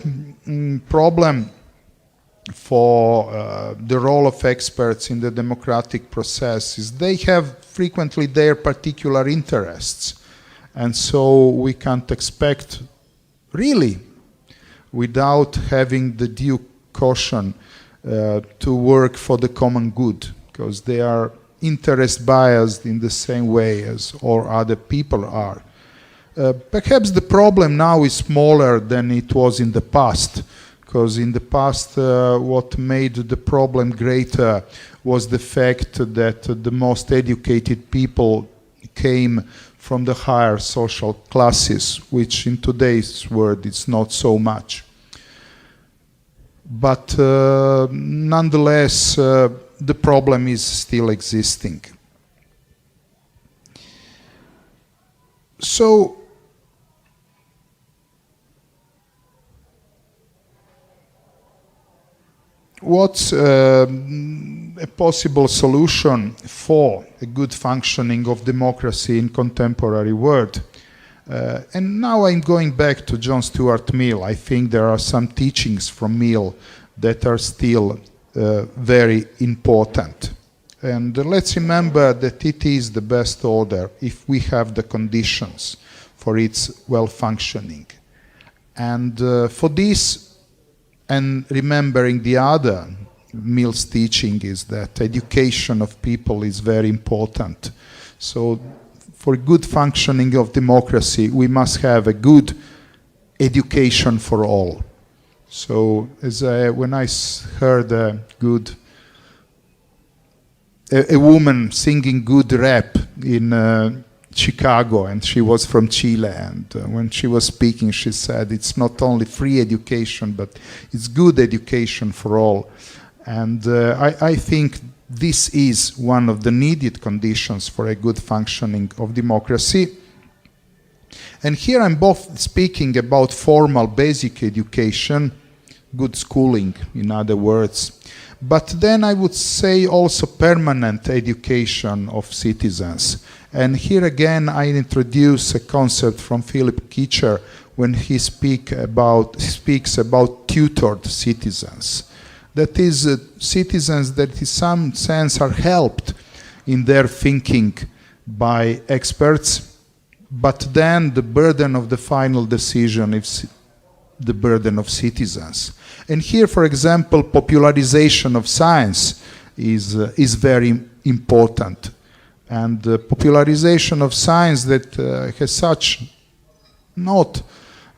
problem for the role of experts in the democratic process is they have frequently their particular interests. And so we can't expect, really, without having the due caution, to work for the common good, because they are interest biased in the same way as all other people are. Perhaps the problem now is smaller than it was in the past, because in the past what made the problem greater was the fact that the most educated people came from the higher social classes, which in today's world is not so much. But nonetheless, the problem is still existing. So, what's a possible solution for a good functioning of democracy in contemporary world? And now I'm going back to John Stuart Mill. I think there are some teachings from Mill that are still very important. And let's remember that it is the best order if we have the conditions for its well-functioning. And for this, and remembering the other Mill's teaching is that education of people is very important. So for good functioning of democracy, we must have a good education for all. So when I heard a woman singing good rap in Chicago, and she was from Chile, and when she was speaking, she said it's not only free education, but it's good education for all. And I think this is one of the needed conditions for a good functioning of democracy. And here I'm both speaking about formal basic education, good schooling, in other words, but then I would say also permanent education of citizens. And here again I introduce a concept from Philip Kitcher when he speaks about tutored citizens. That is, citizens that in some sense are helped in their thinking by experts, but then the burden of the final decision is the burden of citizens. And here, for example, popularization of science is very important. And the popularization of science that has such not,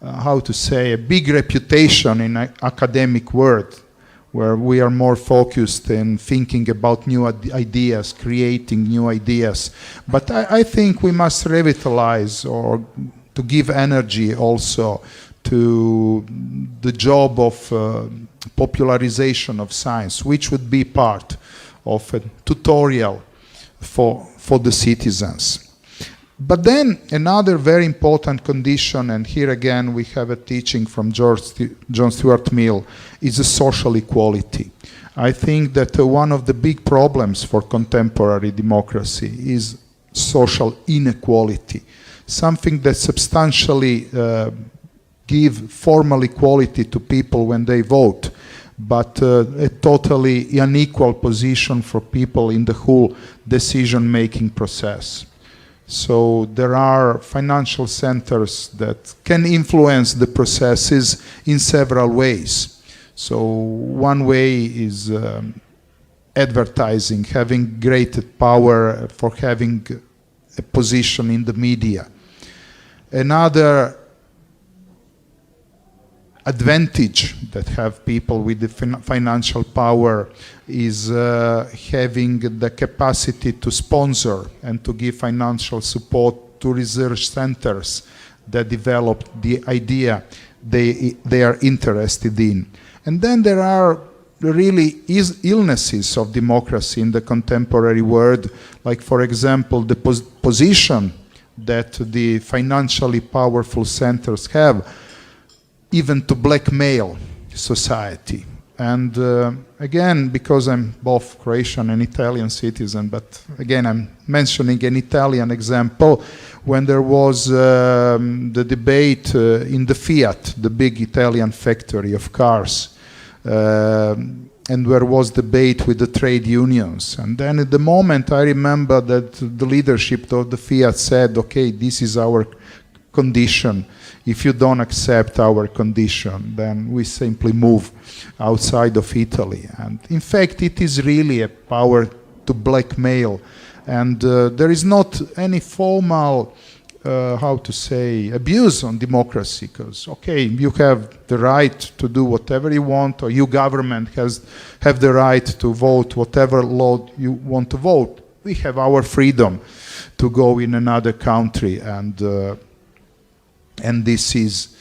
how to say, a big reputation in academic world, where we are more focused in thinking about new ideas, creating new ideas. But I think we must revitalize or to give energy also to the job of popularization of science, which would be part of a tutorial for the citizens. But then another very important condition, and here again we have a teaching from John Stuart Mill, is a social equality. I think that one of the big problems for contemporary democracy is social inequality, something that substantially give formal equality to people when they vote, but a totally unequal position for people in the whole decision-making process. So there are financial centers that can influence the processes in several ways. So one way is advertising, having great power for having a position in the media. Another advantage that have people with the financial power is having the capacity to sponsor and to give financial support to research centers that develop the idea they are interested in. And then there are really illnesses of democracy in the contemporary world, like for example the position that the financially powerful centers have, even to blackmail society. And again, because I'm both Croatian and Italian citizen, but again, I'm mentioning an Italian example, when there was the debate in the Fiat, the big Italian factory of cars, and there was debate with the trade unions. And then at the moment, I remember that the leadership of the Fiat said, okay, this is our condition. If you don't accept our condition, then we simply move outside of Italy. And in fact, it is really a power to blackmail. And there is not any formal, how to say, abuse on democracy, because, okay, you have the right to do whatever you want, or your government have the right to vote whatever law you want to vote. We have our freedom to go in another country, and this is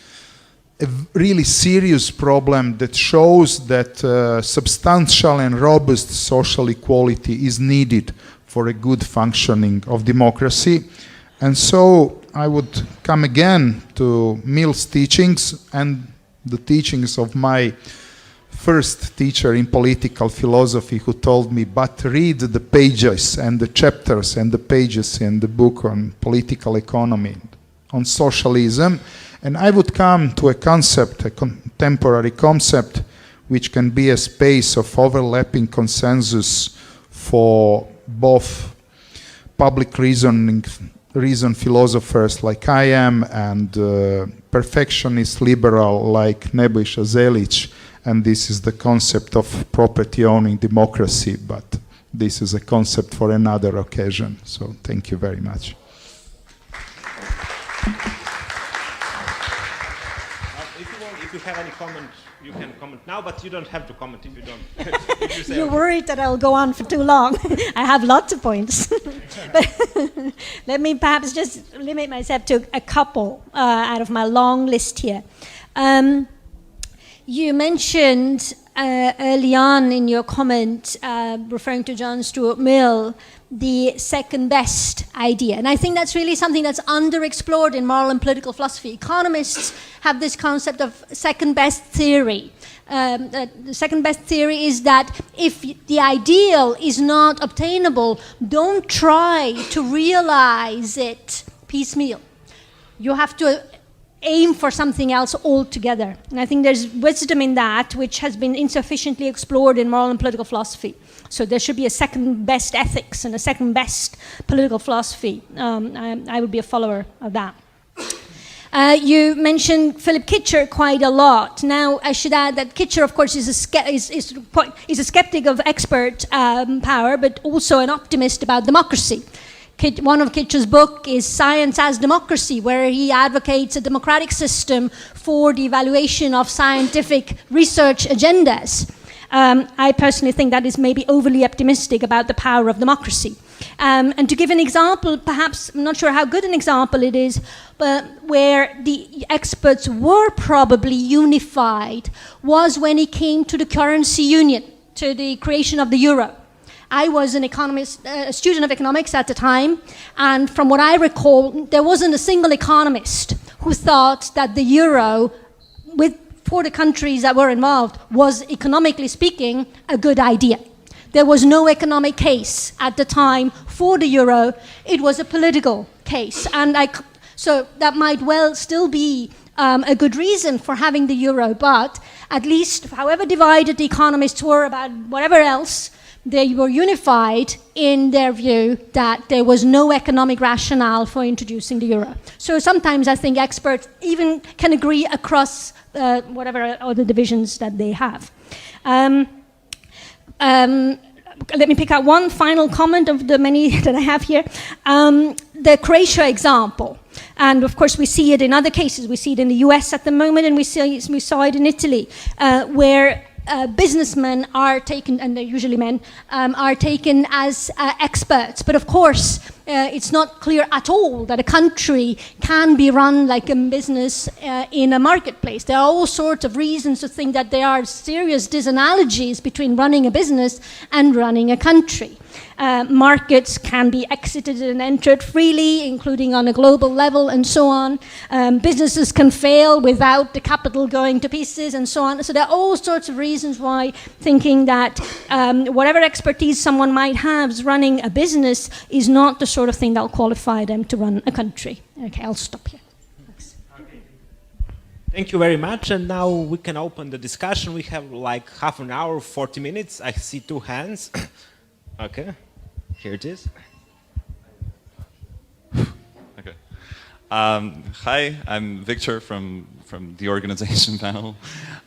a really serious problem that shows that substantial and robust social equality is needed for a good functioning of democracy. And so I would come again to Mill's teachings and the teachings of my first teacher in political philosophy, who told me, but read the pages and the chapters and the pages in the book on political economy, on socialism, and I would come to a concept, a contemporary concept, which can be a space of overlapping consensus for both public reason philosophers like I am and perfectionist liberal like Nebojša Zelić, and this is the concept of property owning democracy, but this is a concept for another occasion. So thank you very much. If you have any comment, you can comment now, but you don't have to comment if you don't. If you say You're okay. worried that I'll go on for too long. I have lots of points. But let me perhaps just limit myself to a couple out of my long list here. You mentioned early on in your comment, referring to John Stuart Mill, the second best idea. And I think that's really something that's underexplored in moral and political philosophy. Economists have this concept of second best theory. The second best theory is that if the ideal is not obtainable, don't try to realize it piecemeal. You have to aim for something else altogether. And I think there's wisdom in that, which has been insufficiently explored in moral and political philosophy. So there should be a second best ethics and a second best political philosophy. I would be a follower of that. You mentioned Philip Kitcher quite a lot. Now, I should add that Kitcher, of course, is a skeptic of expert power, but also an optimist about democracy. One of Kitcher's book is Science as Democracy, where he advocates a democratic system for the evaluation of scientific research agendas. I personally think that is maybe overly optimistic about the power of democracy. And to give an example, perhaps, I'm not sure how good an example it is, but where the experts were probably unified was when it came to the currency union, to the creation of the euro. I was an economist, a student of economics at the time, and from what I recall, there wasn't a single economist who thought that the euro, for the countries that were involved, was, economically speaking, a good idea. There was no economic case at the time for the euro. It was a political case. And so that might well still be a good reason for having the euro, but at least, however divided the economists were about whatever else, they were unified in their view that there was no economic rationale for introducing the euro. So sometimes I think experts even can agree across whatever other divisions that they have. Let me pick out one final comment of the many that I have here. The Croatia example. And of course we see it in other cases. We see it in the US at the moment, and we saw it in Italy, where businessmen are taken, and they're usually men, are taken as experts. But of course, it's not clear at all that a country can be run like a business in a marketplace. There are all sorts of reasons to think that there are serious disanalogies between running a business and running a country. Markets can be exited and entered freely, including on a global level, and so on. Businesses can fail without the capital going to pieces, and so on. So there are all sorts of reasons why thinking that whatever expertise someone might have running a business is not the sort of thing that will qualify them to run a country. Okay, I'll stop here. Thanks. Thank you very much, and now we can open the discussion. We have like half an hour, 40 minutes. I see 2 hands. Okay. Here it is. Okay. Hi, I'm Victor from the organization panel.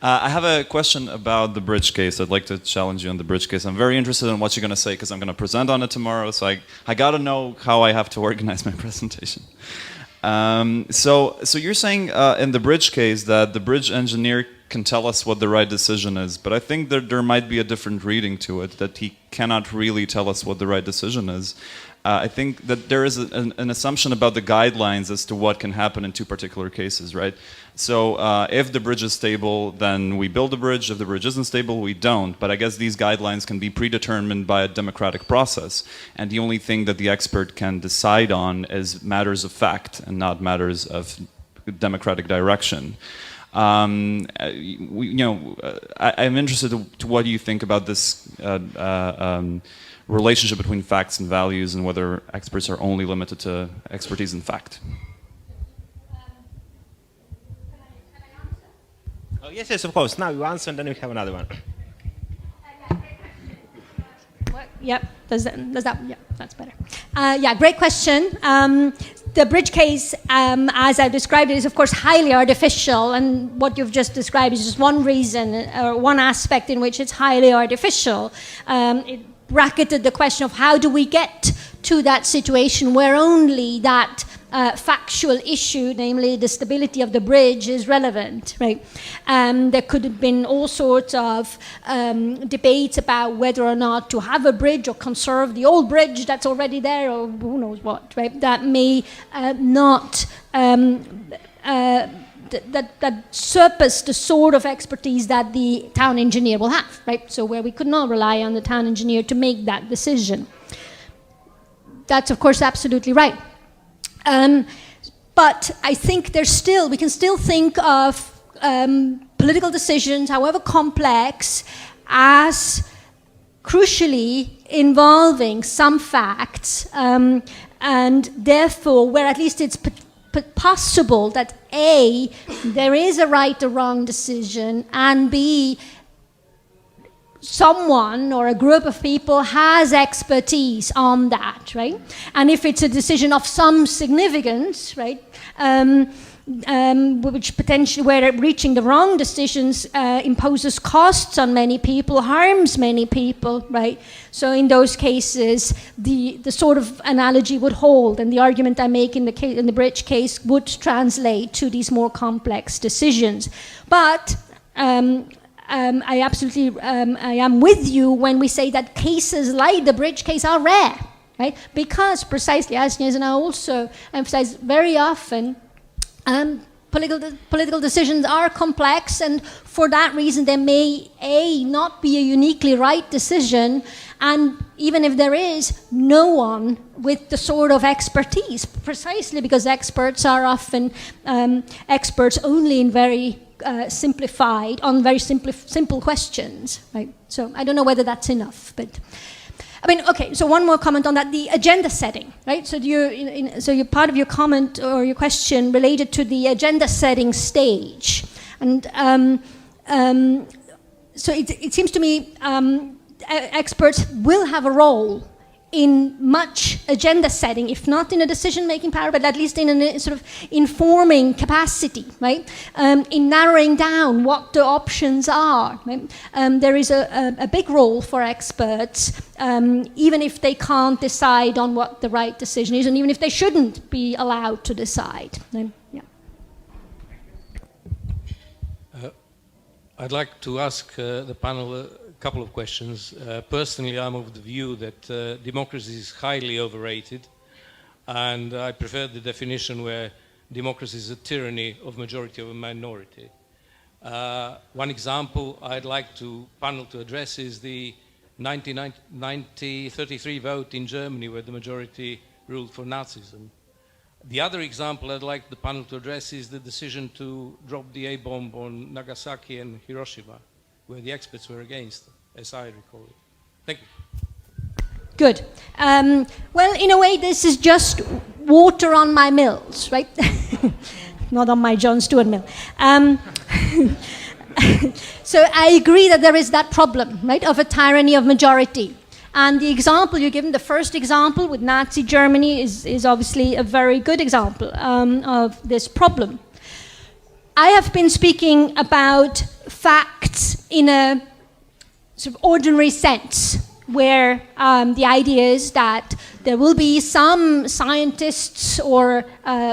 I have a question about the bridge case. I'd like to challenge you on the bridge case. I'm very interested in what you're going to say because I'm going to present on it tomorrow, so I got to know how I have to organize my presentation. So you're saying in the bridge case that the bridge engineer can tell us what the right decision is, but I think that there might be a different reading to it, that he cannot really tell us what the right decision is. I think that there is an assumption about the guidelines as to what can happen in 2 particular cases, right? So if the bridge is stable, then we build the bridge. If the bridge isn't stable, we don't. But I guess these guidelines can be predetermined by a democratic process. And the only thing that the expert can decide on is matters of fact and not matters of democratic direction. I'm interested to what you think about this relationship between facts and values, and whether experts are only limited to expertise in fact. Oh, yes, of course. Now you answer, and then we have another one. Yep, yeah, that's better. Yeah, great question. The bridge case, as I described it, is of course highly artificial, and what you've just described is just one reason, or one aspect in which it's highly artificial. It bracketed the question of how do we get to that situation where only that factual issue, namely the stability of the bridge, is relevant, right? There could have been all sorts of debates about whether or not to have a bridge or conserve the old bridge that's already there, or who knows what, right? That may not that surpass the sort of expertise that the town engineer will have, right? So where we could not rely on the town engineer to make that decision. That's of course absolutely right. But I think we can still think of political decisions, however complex, as crucially involving some facts, and therefore where at least it's possible that A, there is a right or wrong decision, and B, someone or a group of people has expertise on that, right? And if it's a decision of some significance, right, which potentially, where reaching the wrong decisions imposes costs on many people, harms many people, right? So in those cases, the sort of analogy would hold, and the argument I make in the Prijić case would translate to these more complex decisions. But I absolutely I am with you when we say that cases like the Prijić case are rare, right? Because precisely, as Snježana also emphasized, very often political decisions are complex, and for that reason there may not be a uniquely right decision, and even if there is, no one with the sort of expertise, precisely because experts are often experts only in very simplified, on very simple questions, right? So I don't know whether that's enough, but I mean, okay, so one more comment on that, the agenda setting, right? So your part of your comment or your question related to the agenda setting stage. And so it seems to me experts will have a role in much agenda setting, if not in a decision-making power, but at least in a sort of informing capacity, right? In narrowing down what the options are, right? There is a big role for experts, even if they can't decide on what the right decision is, and even if they shouldn't be allowed to decide. Yeah. I'd like to ask the panel a couple of questions. Personally, I'm of the view that democracy is highly overrated, and I prefer the definition where democracy is a tyranny of majority of a minority. One example I'd like to panel to address is the 1933 vote in Germany, where the majority ruled for Nazism. The other example I'd like the panel to address is the decision to drop the A-bomb on Nagasaki and Hiroshima, where the experts were against, as I recall it. Thank you. Good. Well, in a way, this is just water on my mills, right? Not on my John Stewart mill. So I agree that there is that problem, right, of a tyranny of majority. And the example you're given, the first example with Nazi Germany, is obviously a very good example of this problem. I have been speaking about facts in a sort of ordinary sense, where the idea is that there will be some scientists or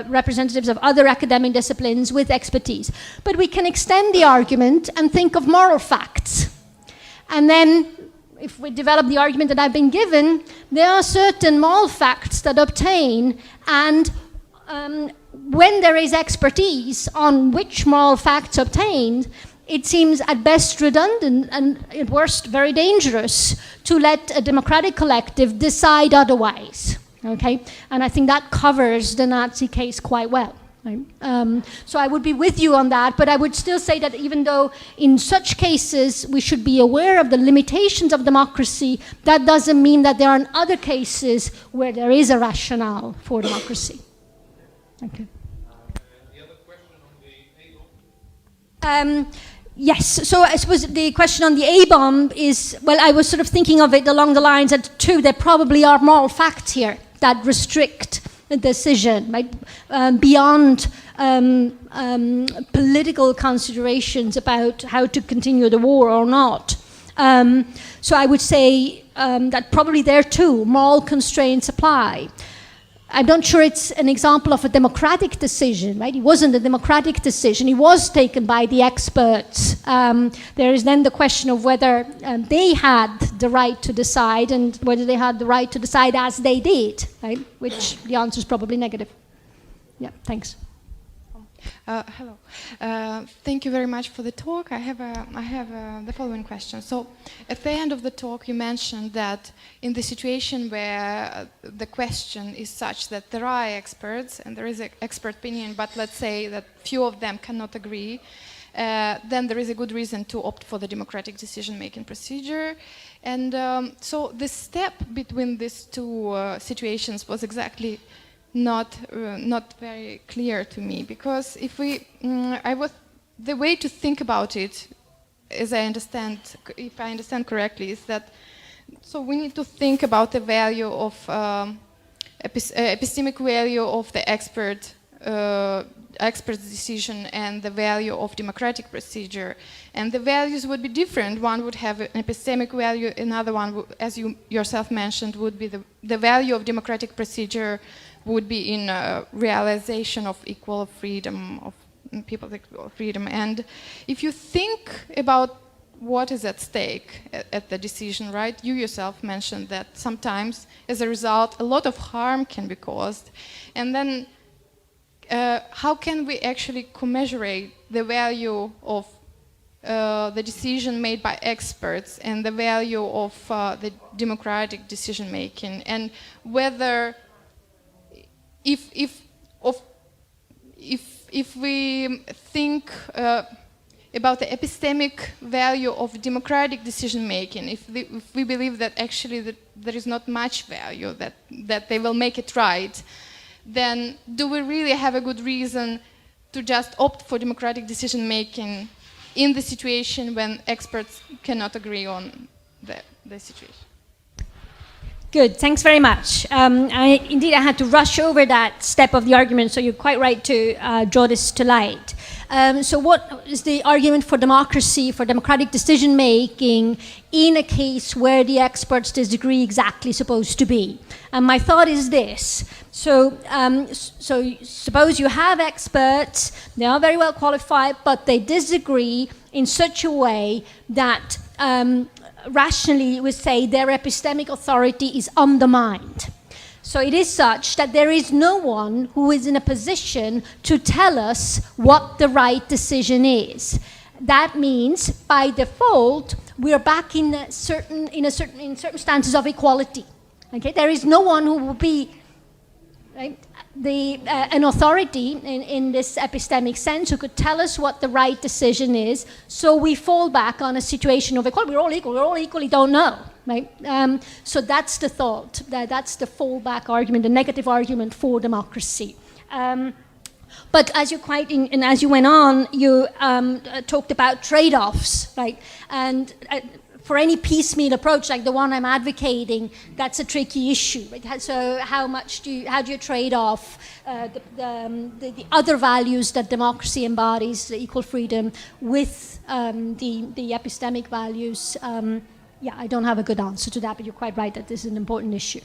representatives of other academic disciplines with expertise. But we can extend the argument and think of moral facts. And then, if we develop the argument that I've been given, there are certain moral facts that obtain, and when there is expertise on which moral facts obtained, it seems at best redundant and at worst very dangerous to let a democratic collective decide otherwise, okay? And I think that covers the Nazi case quite well. Right? So I would be with you on that, but I would still say that even though in such cases we should be aware of the limitations of democracy, that doesn't mean that there aren't other cases where there is a rationale for democracy. Thank you. The other question on the A-bomb? Yes, so I suppose the question on the A-bomb is, well, I was sort of thinking of it along the lines that, too, there probably are moral facts here that restrict the decision, right, beyond political considerations about how to continue the war or not. So I would say that probably there, too, moral constraints apply. I'm not sure it's an example of a democratic decision, right? It wasn't a democratic decision. It was taken by the experts. There is then the question of whether they had the right to decide and whether they had the right to decide as they did, right? Which the answer is probably negative. Yeah, thanks. Hello. Thank you very much for the talk. I have the following question. So, at the end of the talk, you mentioned that in the situation where the question is such that there are experts and there is an expert opinion, but let's say that few of them cannot agree, then there is a good reason to opt for the democratic decision-making procedure. And so the step between these two situations was exactly not very clear to me, because if we, the way to think about it, as I understand, if I understand correctly, is that so we need to think about the value of epistemic value of the expert's decision and the value of democratic procedure, and the values would be different. One would have an epistemic value, another one, as you yourself mentioned, would be the value of democratic procedure would be in realization of equal freedom, of people's equal freedom. And if you think about what is at stake at the decision, right? You yourself mentioned that sometimes, as a result, a lot of harm can be caused. And then how can we actually commiserate the value of the decision made by experts and the value of the democratic decision making, and whether if we think about the epistemic value of democratic decision making, if we believe that actually there is not much value, that they will make it right, then do we really have a good reason to just opt for democratic decision making in the situation when experts cannot agree on the situation? Good, thanks very much. Indeed, I had to rush over that step of the argument, so you're quite right to draw this to light. So what is the argument for democracy, for democratic decision-making in a case where the experts disagree exactly supposed to be? And my thought is this. So suppose you have experts, they are very well qualified, but they disagree in such a way that rationally we say their epistemic authority is undermined. So it is such that there is no one who is in a position to tell us what the right decision is. That means, by default, we are back in certain circumstances of equality. Okay, there is no one who will be an authority in this epistemic sense who could tell us what the right decision is. So we fall back on a situation of equality. We're all equal. We all equally don't know. Right? So that's the thought. That's the fallback argument, the negative argument for democracy. But as you as you went on, you talked about trade-offs, right? And for any piecemeal approach like the one I'm advocating, that's a tricky issue. Right? So how do you trade off the other values that democracy embodies, the equal freedom, with the epistemic values? Yeah, I don't have a good answer to that, but you're quite right that this is an important issue.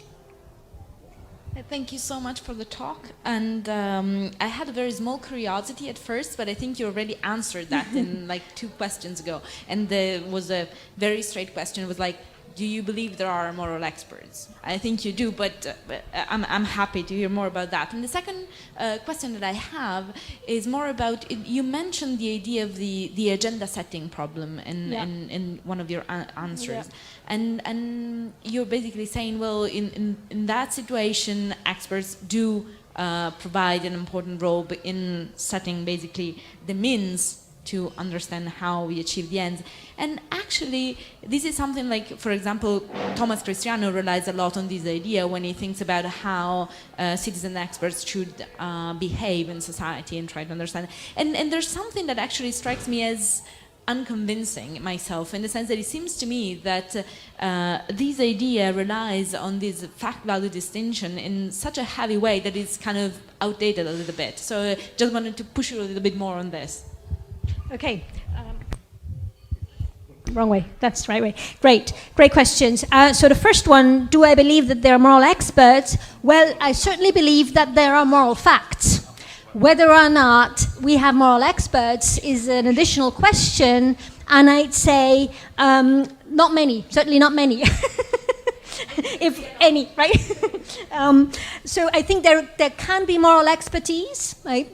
Thank you so much for the talk. And I had a very small curiosity at first, but I think you already answered that in like 2 questions ago. And there was a very straight question. It was like, do you believe there are moral experts? I think you do, but I'm happy to hear more about that. And the second question that I have is more about, you mentioned the idea of the agenda setting problem in one of your answers. Yeah. And you're basically saying, well, in that situation, experts do provide an important role in setting basically the means to understand how we achieve the ends. And actually, this is something like, for example, Thomas Cristiano relies a lot on this idea when he thinks about how citizen experts should behave in society and try to understand. And there's something that actually strikes me as unconvincing myself, in the sense that it seems to me that this idea relies on this fact-value distinction in such a heavy way that it's kind of outdated a little bit. So just wanted to push you a little bit more on this. Okay. Wrong way. That's the right way. Great questions. So the first one, do I believe that there are moral experts? Well, I certainly believe that there are moral facts. Whether or not we have moral experts is an additional question, and I'd say not many, certainly not many. If any, right? So I think there can be moral expertise, right?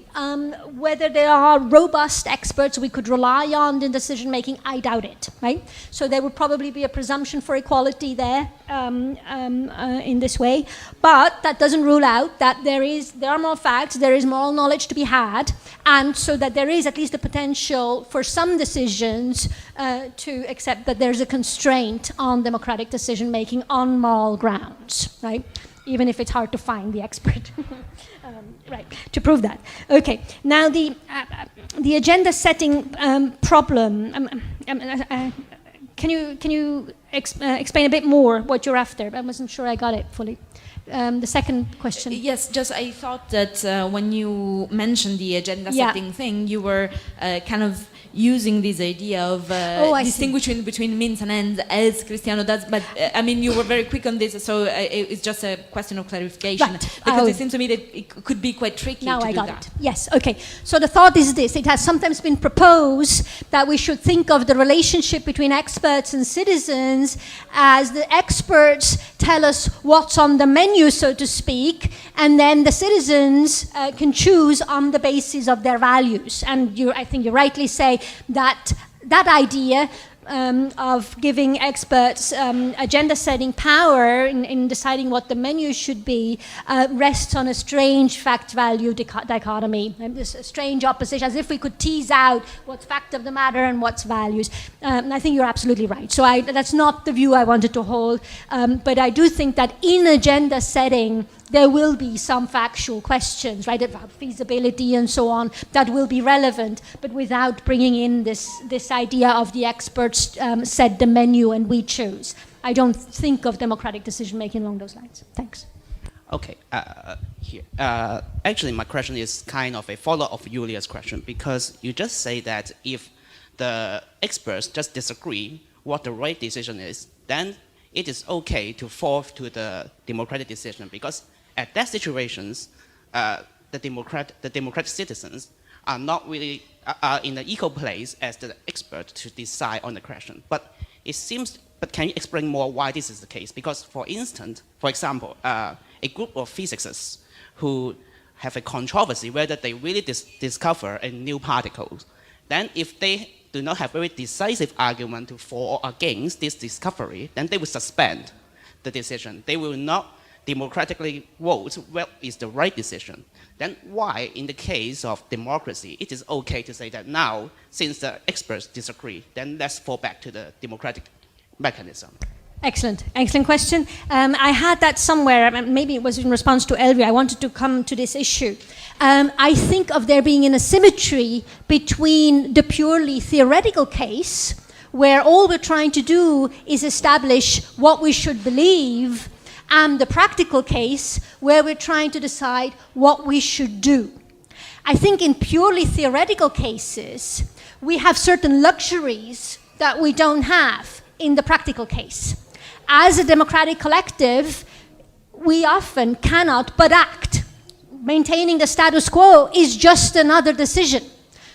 Whether there are robust experts we could rely on in decision making, I doubt it, right? So there would probably be a presumption for equality there in this way, but that doesn't rule out that there are moral facts, there is moral knowledge to be had, and so that there is at least a potential for some decisions to accept that there's a constraint on democratic decision making on moral grounds, right? even if it's hard to find the expert. Right, to prove that. Okay, now the agenda setting problem. Can you explain a bit more what you're after? I wasn't sure I got it fully. The second question. Yes, just I thought that when you mentioned the agenda setting thing, you were kind of using this idea of distinguishing between means and ends as Cristiano does, but I mean you were very quick on this, so it's just a question of clarification. Right. Because it seems to me that it could be quite tricky now to I do got that. it. Yes, okay. So the thought is this. It has sometimes been proposed that we should think of the relationship between experts and citizens as the experts tell us what's on the menu, so to speak, and then the citizens can choose on the basis of their values. And I think you rightly say that idea of giving experts agenda-setting power in deciding what the menu should be rests on a strange fact-value dichotomy, this strange opposition, as if we could tease out what's fact of the matter and what's values. I think you're absolutely right. So that's not the view I wanted to hold, but I do think that in agenda setting, there will be some factual questions, right, about feasibility and so on, that will be relevant, but without bringing in this idea of the experts set the menu and we choose. I don't think of democratic decision-making along those lines. Thanks. Okay, actually my question is kind of a follow-up of Julia's question, because you just say that if the experts just disagree what the right decision is, then it is okay to fall to the democratic decision, because at that situations, the democratic citizens are not really in an equal place as the expert to decide on the question. But it seems. But can you explain more why this is the case? Because, for example, a group of physicists who have a controversy whether they really discover a new particle, then if they do not have a very decisive argument to for or against this discovery, then they will suspend the decision. They will not democratically vote what is the right decision. Then why, in the case of democracy, it is okay to say that now, since the experts disagree, then let's fall back to the democratic mechanism? Excellent question. I had that somewhere, maybe it was in response to Elvio. I wanted to come to this issue. I think of there being an asymmetry between the purely theoretical case, where all we're trying to do is establish what we should believe, and the practical case, where we're trying to decide what we should do. I think in purely theoretical cases, we have certain luxuries that we don't have in the practical case. As a democratic collective, we often cannot but act. Maintaining the status quo is just another decision.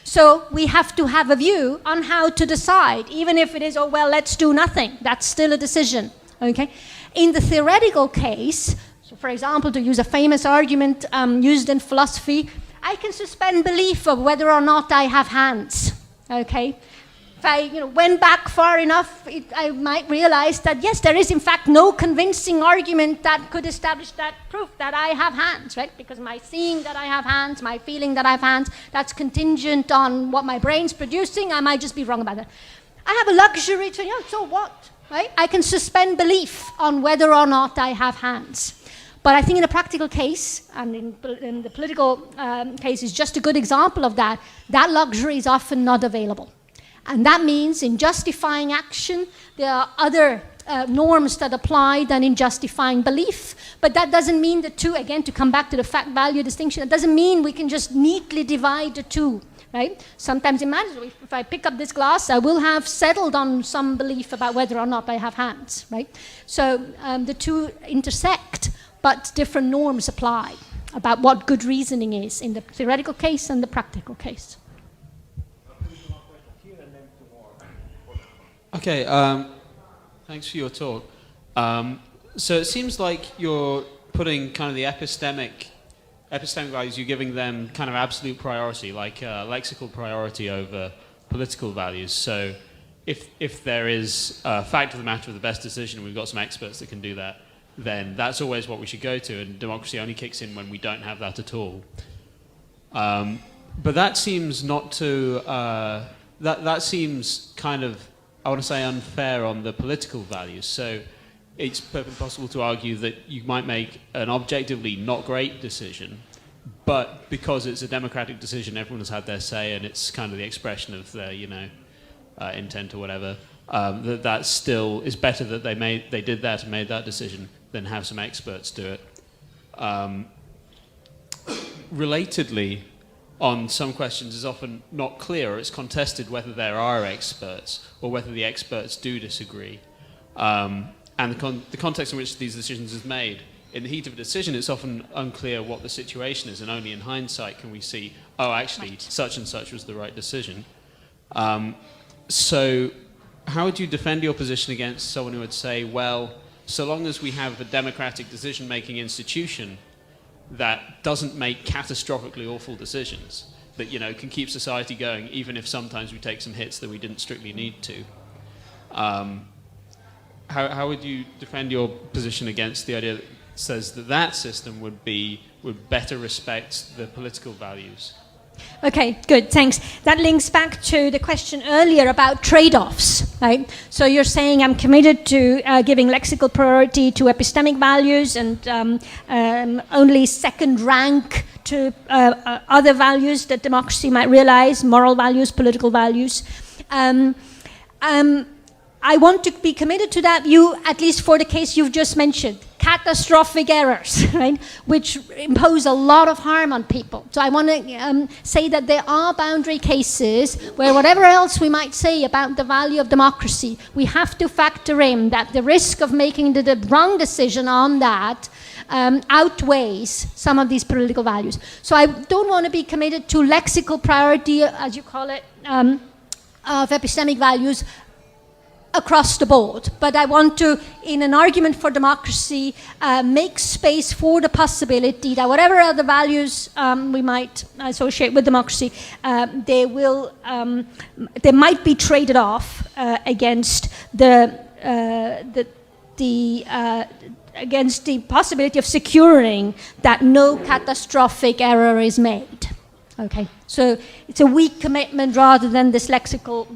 So we have to have a view on how to decide, even if it is, oh, well, let's do nothing. That's still a decision, okay? In the theoretical case, so for example, to use a famous argument used in philosophy, I can suspend belief of whether or not I have hands, okay? If I went back far enough, I might realize that, yes, there is in fact no convincing argument that could establish that proof that I have hands, right? Because my seeing that I have hands, my feeling that I have hands, that's contingent on what my brain's producing. I might just be wrong about that. I have a luxury to, so what, right? I can suspend belief on whether or not I have hands. But I think in a practical case, and in the political case is just a good example of that, that luxury is often not available. And that means in justifying action, there are other norms that apply than in justifying belief. But that doesn't mean the two, again, to come back to the fact-value distinction, it doesn't mean we can just neatly divide the two, right? Sometimes it matters. If I pick up this glass, I will have settled on some belief about whether or not I have hands, right? So the two intersect, but different norms apply about what good reasoning is in the theoretical case and the practical case. Okay, thanks for your talk. So it seems like you're putting kind of the epistemic values, you're giving them kind of absolute priority, like lexical priority over political values. So if there is a fact of the matter of the best decision, we've got some experts that can do that, then that's always what we should go to, and democracy only kicks in when we don't have that at all. But that seems not to, that seems kind of, I want to say, unfair on the political values. So it's perfectly possible to argue that you might make an objectively not great decision, but because it's a democratic decision, everyone has had their say, and it's kind of the expression of their, intent or whatever. That still is better that they did that and made that decision than have some experts do it. Relatedly, on some questions is often not clear, or it's contested whether there are experts or whether the experts do disagree. And the context in which these decisions is made, in the heat of a decision, it's often unclear what the situation is, and only in hindsight can we see, oh, actually, such and such was the right decision. So how would you defend your position against someone who would say, well, so long as we have a democratic decision-making institution that doesn't make catastrophically awful decisions, that can keep society going, even if sometimes we take some hits that we didn't strictly need to. How would you defend your position against the idea that says that system would better respect the political values? Okay, good, thanks. That links back to the question earlier about trade-offs, right? So you're saying I'm committed to giving lexical priority to epistemic values and only second rank to other values that democracy might realize, moral values, political values. I want to be committed to that view, at least for the case you've just mentioned, catastrophic errors, right, which impose a lot of harm on people. So I want to say that there are boundary cases where whatever else we might say about the value of democracy, we have to factor in that the risk of making the wrong decision on that outweighs some of these political values. So I don't want to be committed to lexical priority, as you call it, of epistemic values across the board, but I want to, in an argument for democracy, make space for the possibility that whatever other values we might associate with democracy, they might be traded off against against the possibility of securing that no catastrophic error is made. Okay, so it's a weak commitment rather than this lexical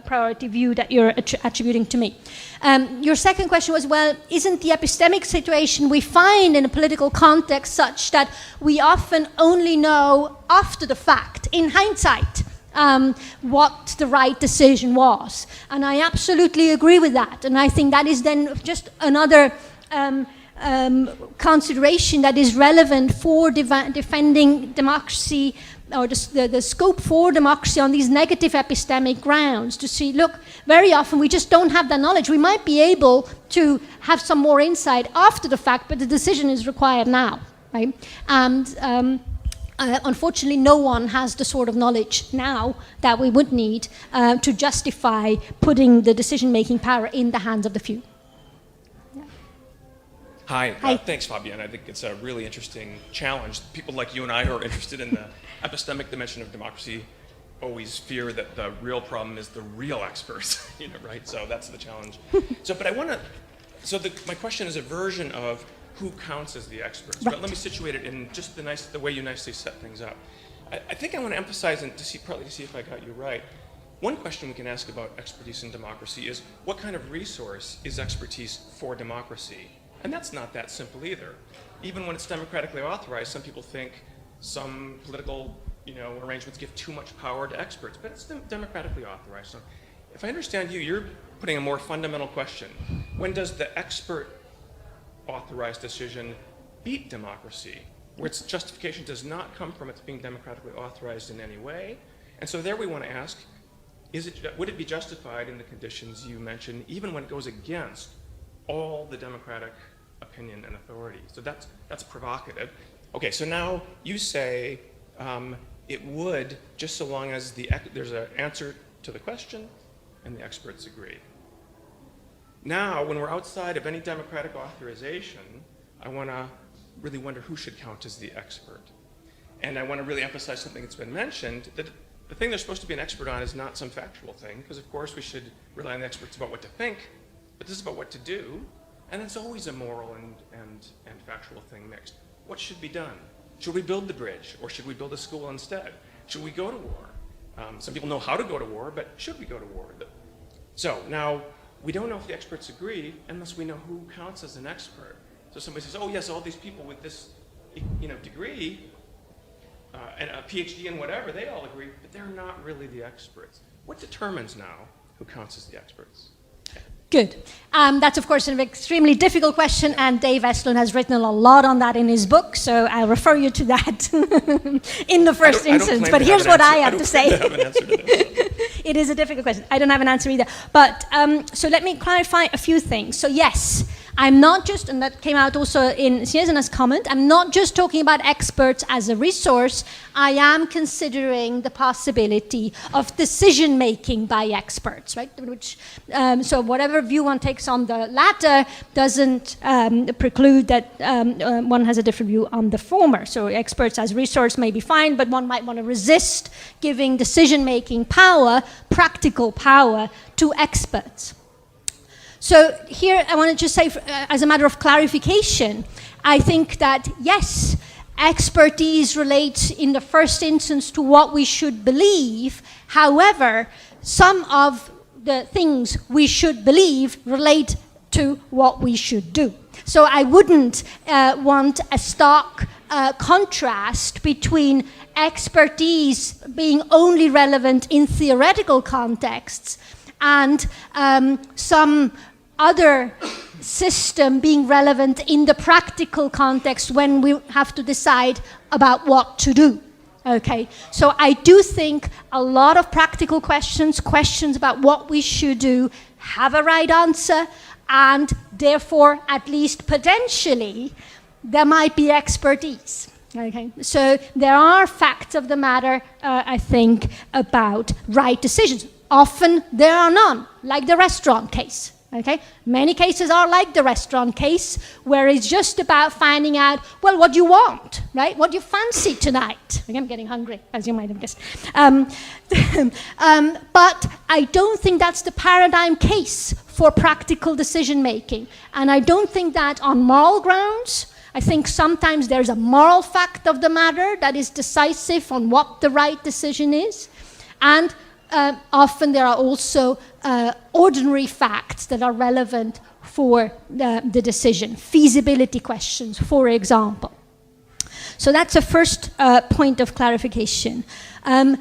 priority view that you're attributing to me. Your second question was, well, isn't the epistemic situation we find in a political context such that we often only know after the fact, in hindsight, what the right decision was? And I absolutely agree with that. And I think that is then just another consideration that is relevant for defending democracy, or the scope for democracy on these negative epistemic grounds, to see, look, very often we just don't have that knowledge. We might be able to have some more insight after the fact, but the decision is required now, right? And unfortunately, no one has the sort of knowledge now that we would need to justify putting the decision-making power in the hands of the few. Hi. Thanks, Fabienne. I think it's a really interesting challenge. People like you and I who are interested in the epistemic dimension of democracy always fear that the real problem is the real experts, right? So that's the challenge. My question is a version of who counts as the experts. Right. But let me situate it in just the way you nicely set things up. I think I want to emphasize, and partly to see if I got you right, one question we can ask about expertise in democracy is, what kind of resource is expertise for democracy? And that's not that simple either. Even when it's democratically authorized, some people think some political arrangements give too much power to experts, but it's democratically authorized. So if I understand you, you're putting a more fundamental question. When does the expert authorized decision beat democracy, where its justification does not come from its being democratically authorized in any way? And so there we want to ask, would it be justified in the conditions you mentioned, even when it goes against all the democratic opinion and authority? So that's provocative. Okay, so now you say it would, just so long as there's an answer to the question and the experts agree. Now, when we're outside of any democratic authorization, I want to really wonder who should count as the expert. And I want to really emphasize something that's been mentioned, that the thing they're supposed to be an expert on is not some factual thing, because of course we should rely on the experts about what to think, but this is about what to do, and it's always a moral and factual thing mixed. What should be done? Should we build the bridge, or should we build a school instead? Should we go to war? Some people know how to go to war, but should we go to war? So now, we don't know if the experts agree unless we know who counts as an expert. So somebody says, oh yes, all these people with this degree, and a PhD in whatever, they all agree, but they're not really the experts. What determines now who counts as the experts? Good. That's, of course, an extremely difficult question, and Dave Estlund has written a lot on that in his book, so I'll refer you to that in the first instance. But here's what I have to say. It is a difficult question. I don't have an answer either. But so let me clarify a few things. So yes, I'm not just, and that came out also in Snježana's comment, I'm not just talking about experts as a resource. I am considering the possibility of decision-making by experts, right? Which, so whatever view one takes on the latter doesn't preclude that one has a different view on the former. So experts as resource may be fine, but one might want to resist giving decision-making power, practical power, to experts. So here I want to just say, as a matter of clarification, I think that yes, expertise relates in the first instance to what we should believe. However, some of the things we should believe relate to what we should do. So I wouldn't want a stark contrast between expertise being only relevant in theoretical contexts and some other system being relevant in the practical context when we have to decide about what to do. Okay, so I do think a lot of practical questions about what we should do, have a right answer, and therefore, at least potentially, there might be expertise. Okay, so there are facts of the matter, I think, about right decisions. Often there are none, like the restaurant case. Okay, many cases are like the restaurant case, where it's just about finding out, well, what you want, right? What you fancy tonight. Okay, I'm getting hungry, as you might have guessed. But I don't think that's the paradigm case for practical decision making, and I don't think that on moral grounds. I think sometimes there's a moral fact of the matter that is decisive on what the right decision is, and often there are also ordinary facts that are relevant for the decision, feasibility questions, for example. So that's a first point of clarification. And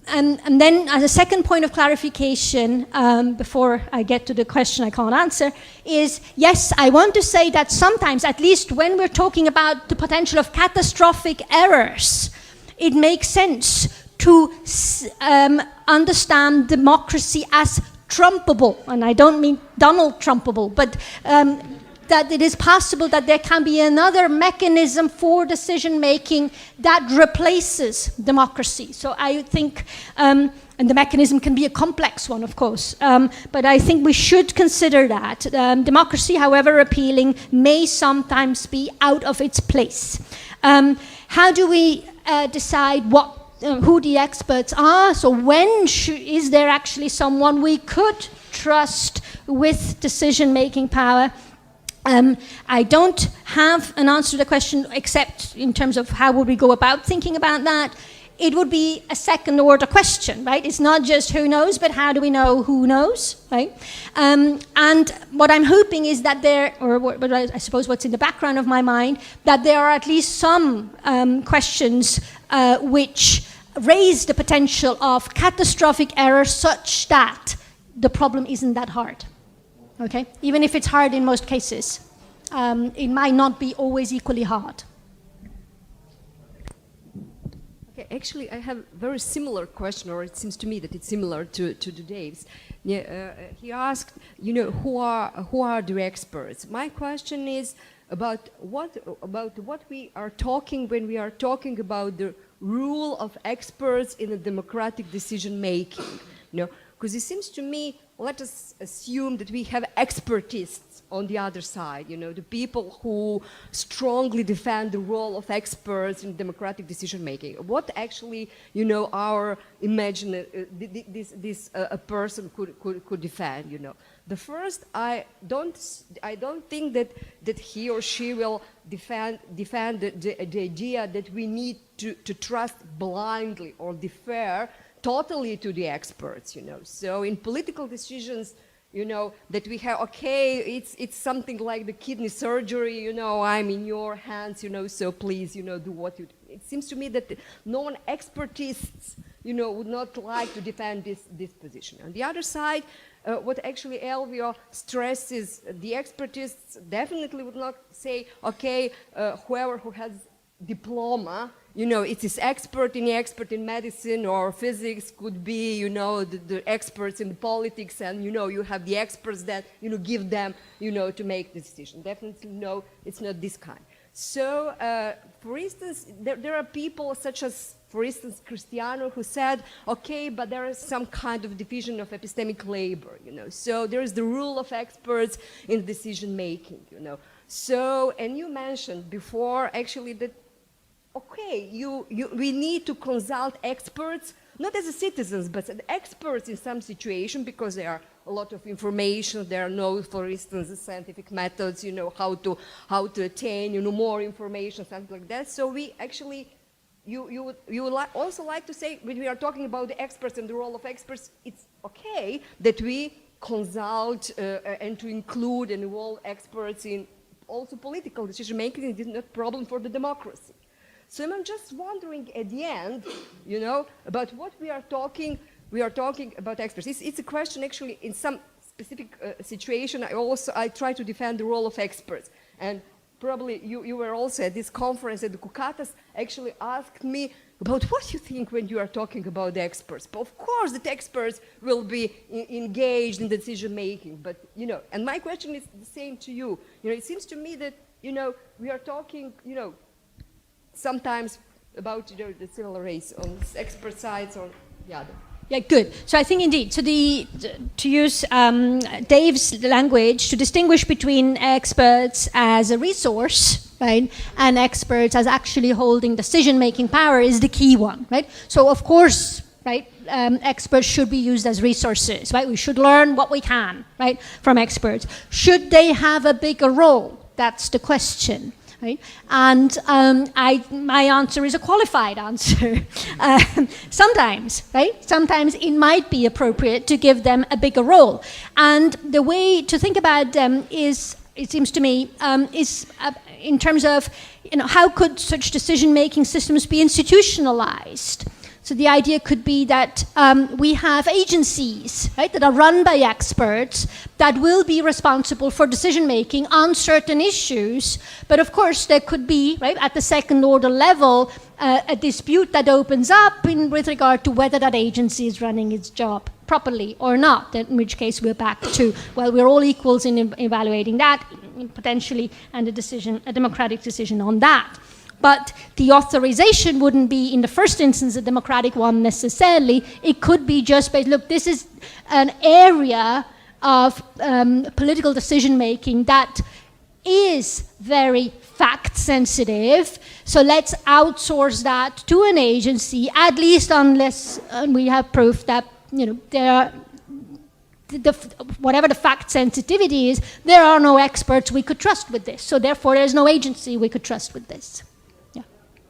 then as a second point of clarification, before I get to the question I can't answer, is yes, I want to say that sometimes, at least when we're talking about the potential of catastrophic errors, it makes sense to understand democracy as Trumpable, and I don't mean Donald Trumpable, but that it is possible that there can be another mechanism for decision making that replaces democracy. So I think, and the mechanism can be a complex one, of course, but I think we should consider that. Democracy, however appealing, may sometimes be out of its place. How do we decide who the experts are? So when is there actually someone we could trust with decision-making power? I don't have an answer to the question except in terms of how would we go about thinking about that. It would be a second-order question, right? It's not just who knows, but how do we know who knows, right? And what I'm hoping is that but I suppose what's in the background of my mind, that there are at least some questions which raise the potential of catastrophic error such that the problem isn't that hard, okay? Even if it's hard in most cases, it might not be always equally hard. Okay, actually, I have a very similar question, or it seems to me that it's similar to Dave's. He asked, who are the experts? My question is about what we are talking when we are talking about the rule of experts in a democratic decision making. Because it seems to me, let us assume that we have expertists on the other side, the people who strongly defend the role of experts in democratic decision making. What actually, our a person could defend, The first, I don't think that he or she will defend the idea that we need to trust blindly or defer totally to the experts, So in political decisions, you know, that we have, okay, it's something like the kidney surgery, you know, I'm in your hands, you know, so please, you know, do what you do. It seems to me that non-expertists, you know, would not like to defend this position. On the other side, what actually Elvio stresses, the expertists definitely would not say, okay, whoever who has diploma, you know, it is expert in medicine or physics, could be, you know, the experts in politics, and, you know, you have the experts that, you know, give them, you know, to make the decision. Definitely no, it's not this kind. So, for instance, there are people such as, for instance, Cristiano, who said, okay, but there is some kind of division of epistemic labor, you know. So there is the rule of experts in decision making, you know. So, and you mentioned before actually that, okay, we need to consult experts, not as citizens, but as experts in some situation, because there are a lot of information. There are no, for instance, the scientific methods, you know, how to attain, you know, more information, something like that. So we actually, you would also like to say, when we are talking about the experts and the role of experts, it's okay that we consult and to include and involve experts in also political decision making. It is not a problem for the democracy. So I'm just wondering at the end, you know, about what we are talking about experts. It's a question actually in some specific situation. I try to defend the role of experts. And probably you were also at this conference at the Kukatas actually asked me about what you think when you are talking about the experts. But of course the experts will be engaged in decision making. But, you know, and my question is the same to you. You know, it seems to me that, you know, we are talking, you know, sometimes about, you know, the civil race on expert sides or the other. Yeah, good. So I think indeed, so to use Dave's language, to distinguish between experts as a resource, right, and experts as actually holding decision-making power is the key one, right? So of course, right, experts should be used as resources, right? We should learn what we can, right, from experts. Should they have a bigger role? That's the question. Right? And my answer is a qualified answer. Sometimes, right? Sometimes it might be appropriate to give them a bigger role. And the way to think about them is, it seems to me, is in terms of, you know, how could such decision-making systems be institutionalized? So the idea could be that we have agencies, right, that are run by experts that will be responsible for decision-making on certain issues. But of course, there could be, right, at the second-order level, a dispute that opens up with regard to whether that agency is running its job properly or not, in which case we're back to, well, we're all equals in evaluating that, potentially, and a democratic decision on that. But the authorization wouldn't be, in the first instance, a democratic one necessarily. It could be just based, look, this is an area of political decision-making that is very fact-sensitive, so let's outsource that to an agency, at least unless we have proof that, you know, there are, whatever the fact sensitivity is, there are no experts we could trust with this. So therefore, there's no agency we could trust with this.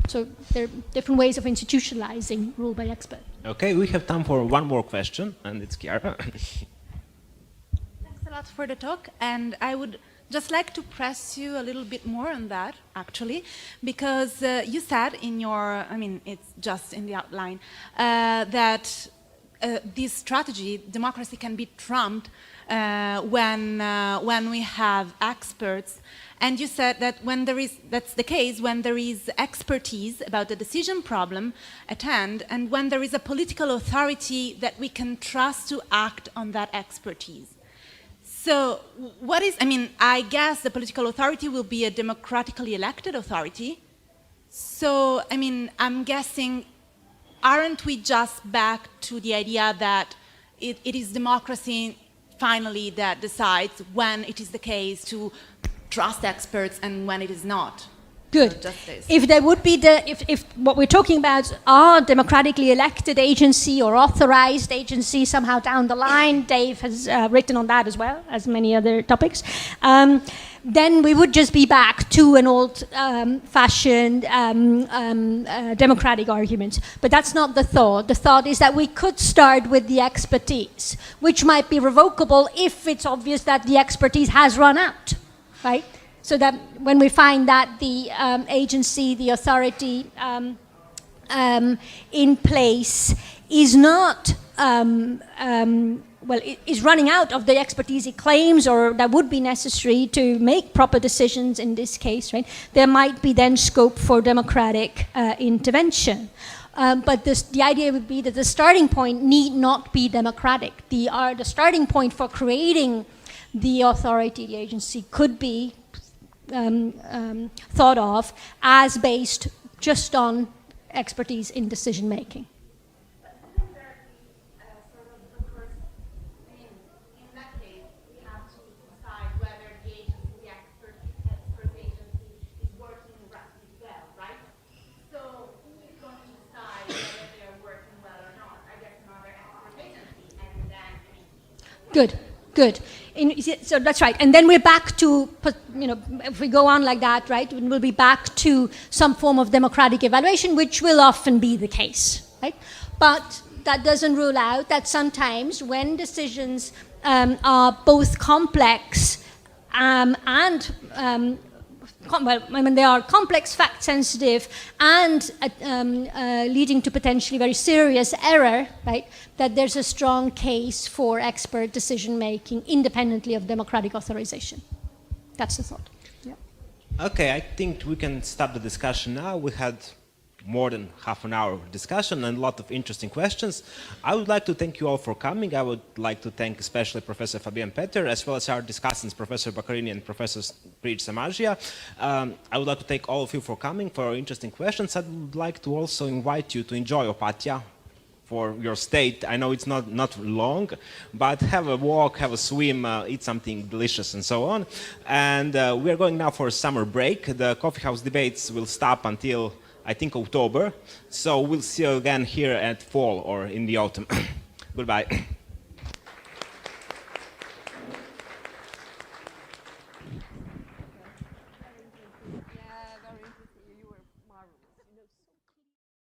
So there are different ways of institutionalizing rule by expert. Okay, we have time for one more question, and it's Chiara. Thanks a lot for the talk, and I would just like to press you a little bit more on that, actually, because you said in your, I mean, it's just in the outline, that this strategy, democracy, can be trumped when we have experts. And you said that when there is, that's the case when there is expertise about the decision problem at hand, and when there is a political authority that we can trust to act on that expertise. So what is, I mean, I guess the political authority will be a democratically elected authority. So, I mean, I'm guessing, aren't we just back to the idea that it is democracy finally that decides when it is the case to trust experts and when it is not? Good. Justice. If there would be if what we're talking about are democratically elected agency or authorized agency somehow down the line, Dave has written on that as well as many other topics, then we would just be back to an old-fashioned democratic argument. But that's not the thought. The thought is that we could start with the expertise, which might be revocable if it's obvious that the expertise has run out, right? So that when we find that the agency, the authority in place is not, is running out of the expertise it claims or that would be necessary to make proper decisions in this case, right? There might be then scope for democratic intervention. But the idea would be that the starting point need not be democratic. The starting point for creating the authority, the agency, could be thought of as based just on expertise in decision making. Good, good. So that's right. And then we're back to, if we go on like that, right, we'll be back to some form of democratic evaluation, which will often be the case, right? But that doesn't rule out that sometimes when decisions are both complex when they are complex, fact-sensitive, and leading to potentially very serious error, right, that there's a strong case for expert decision-making independently of democratic authorization. That's the thought. Yeah. Okay, I think we can stop the discussion now. We had more than half an hour discussion and a lot of interesting questions. I would like to thank you all for coming. I would like to thank especially Professor Fabienne Petter, as well as our discussants, Professor Baccarini and Professor Prijić-Samaržija. I would like to thank all of you for coming, for your interesting questions. I would like to also invite you to enjoy Opatija for your stay. I know it's not long, but have a walk, have a swim, eat something delicious and so on. And we are going now for a summer break. The Coffeehouse debates will stop until I think October, so we'll see you again here at fall or in the autumn. Goodbye.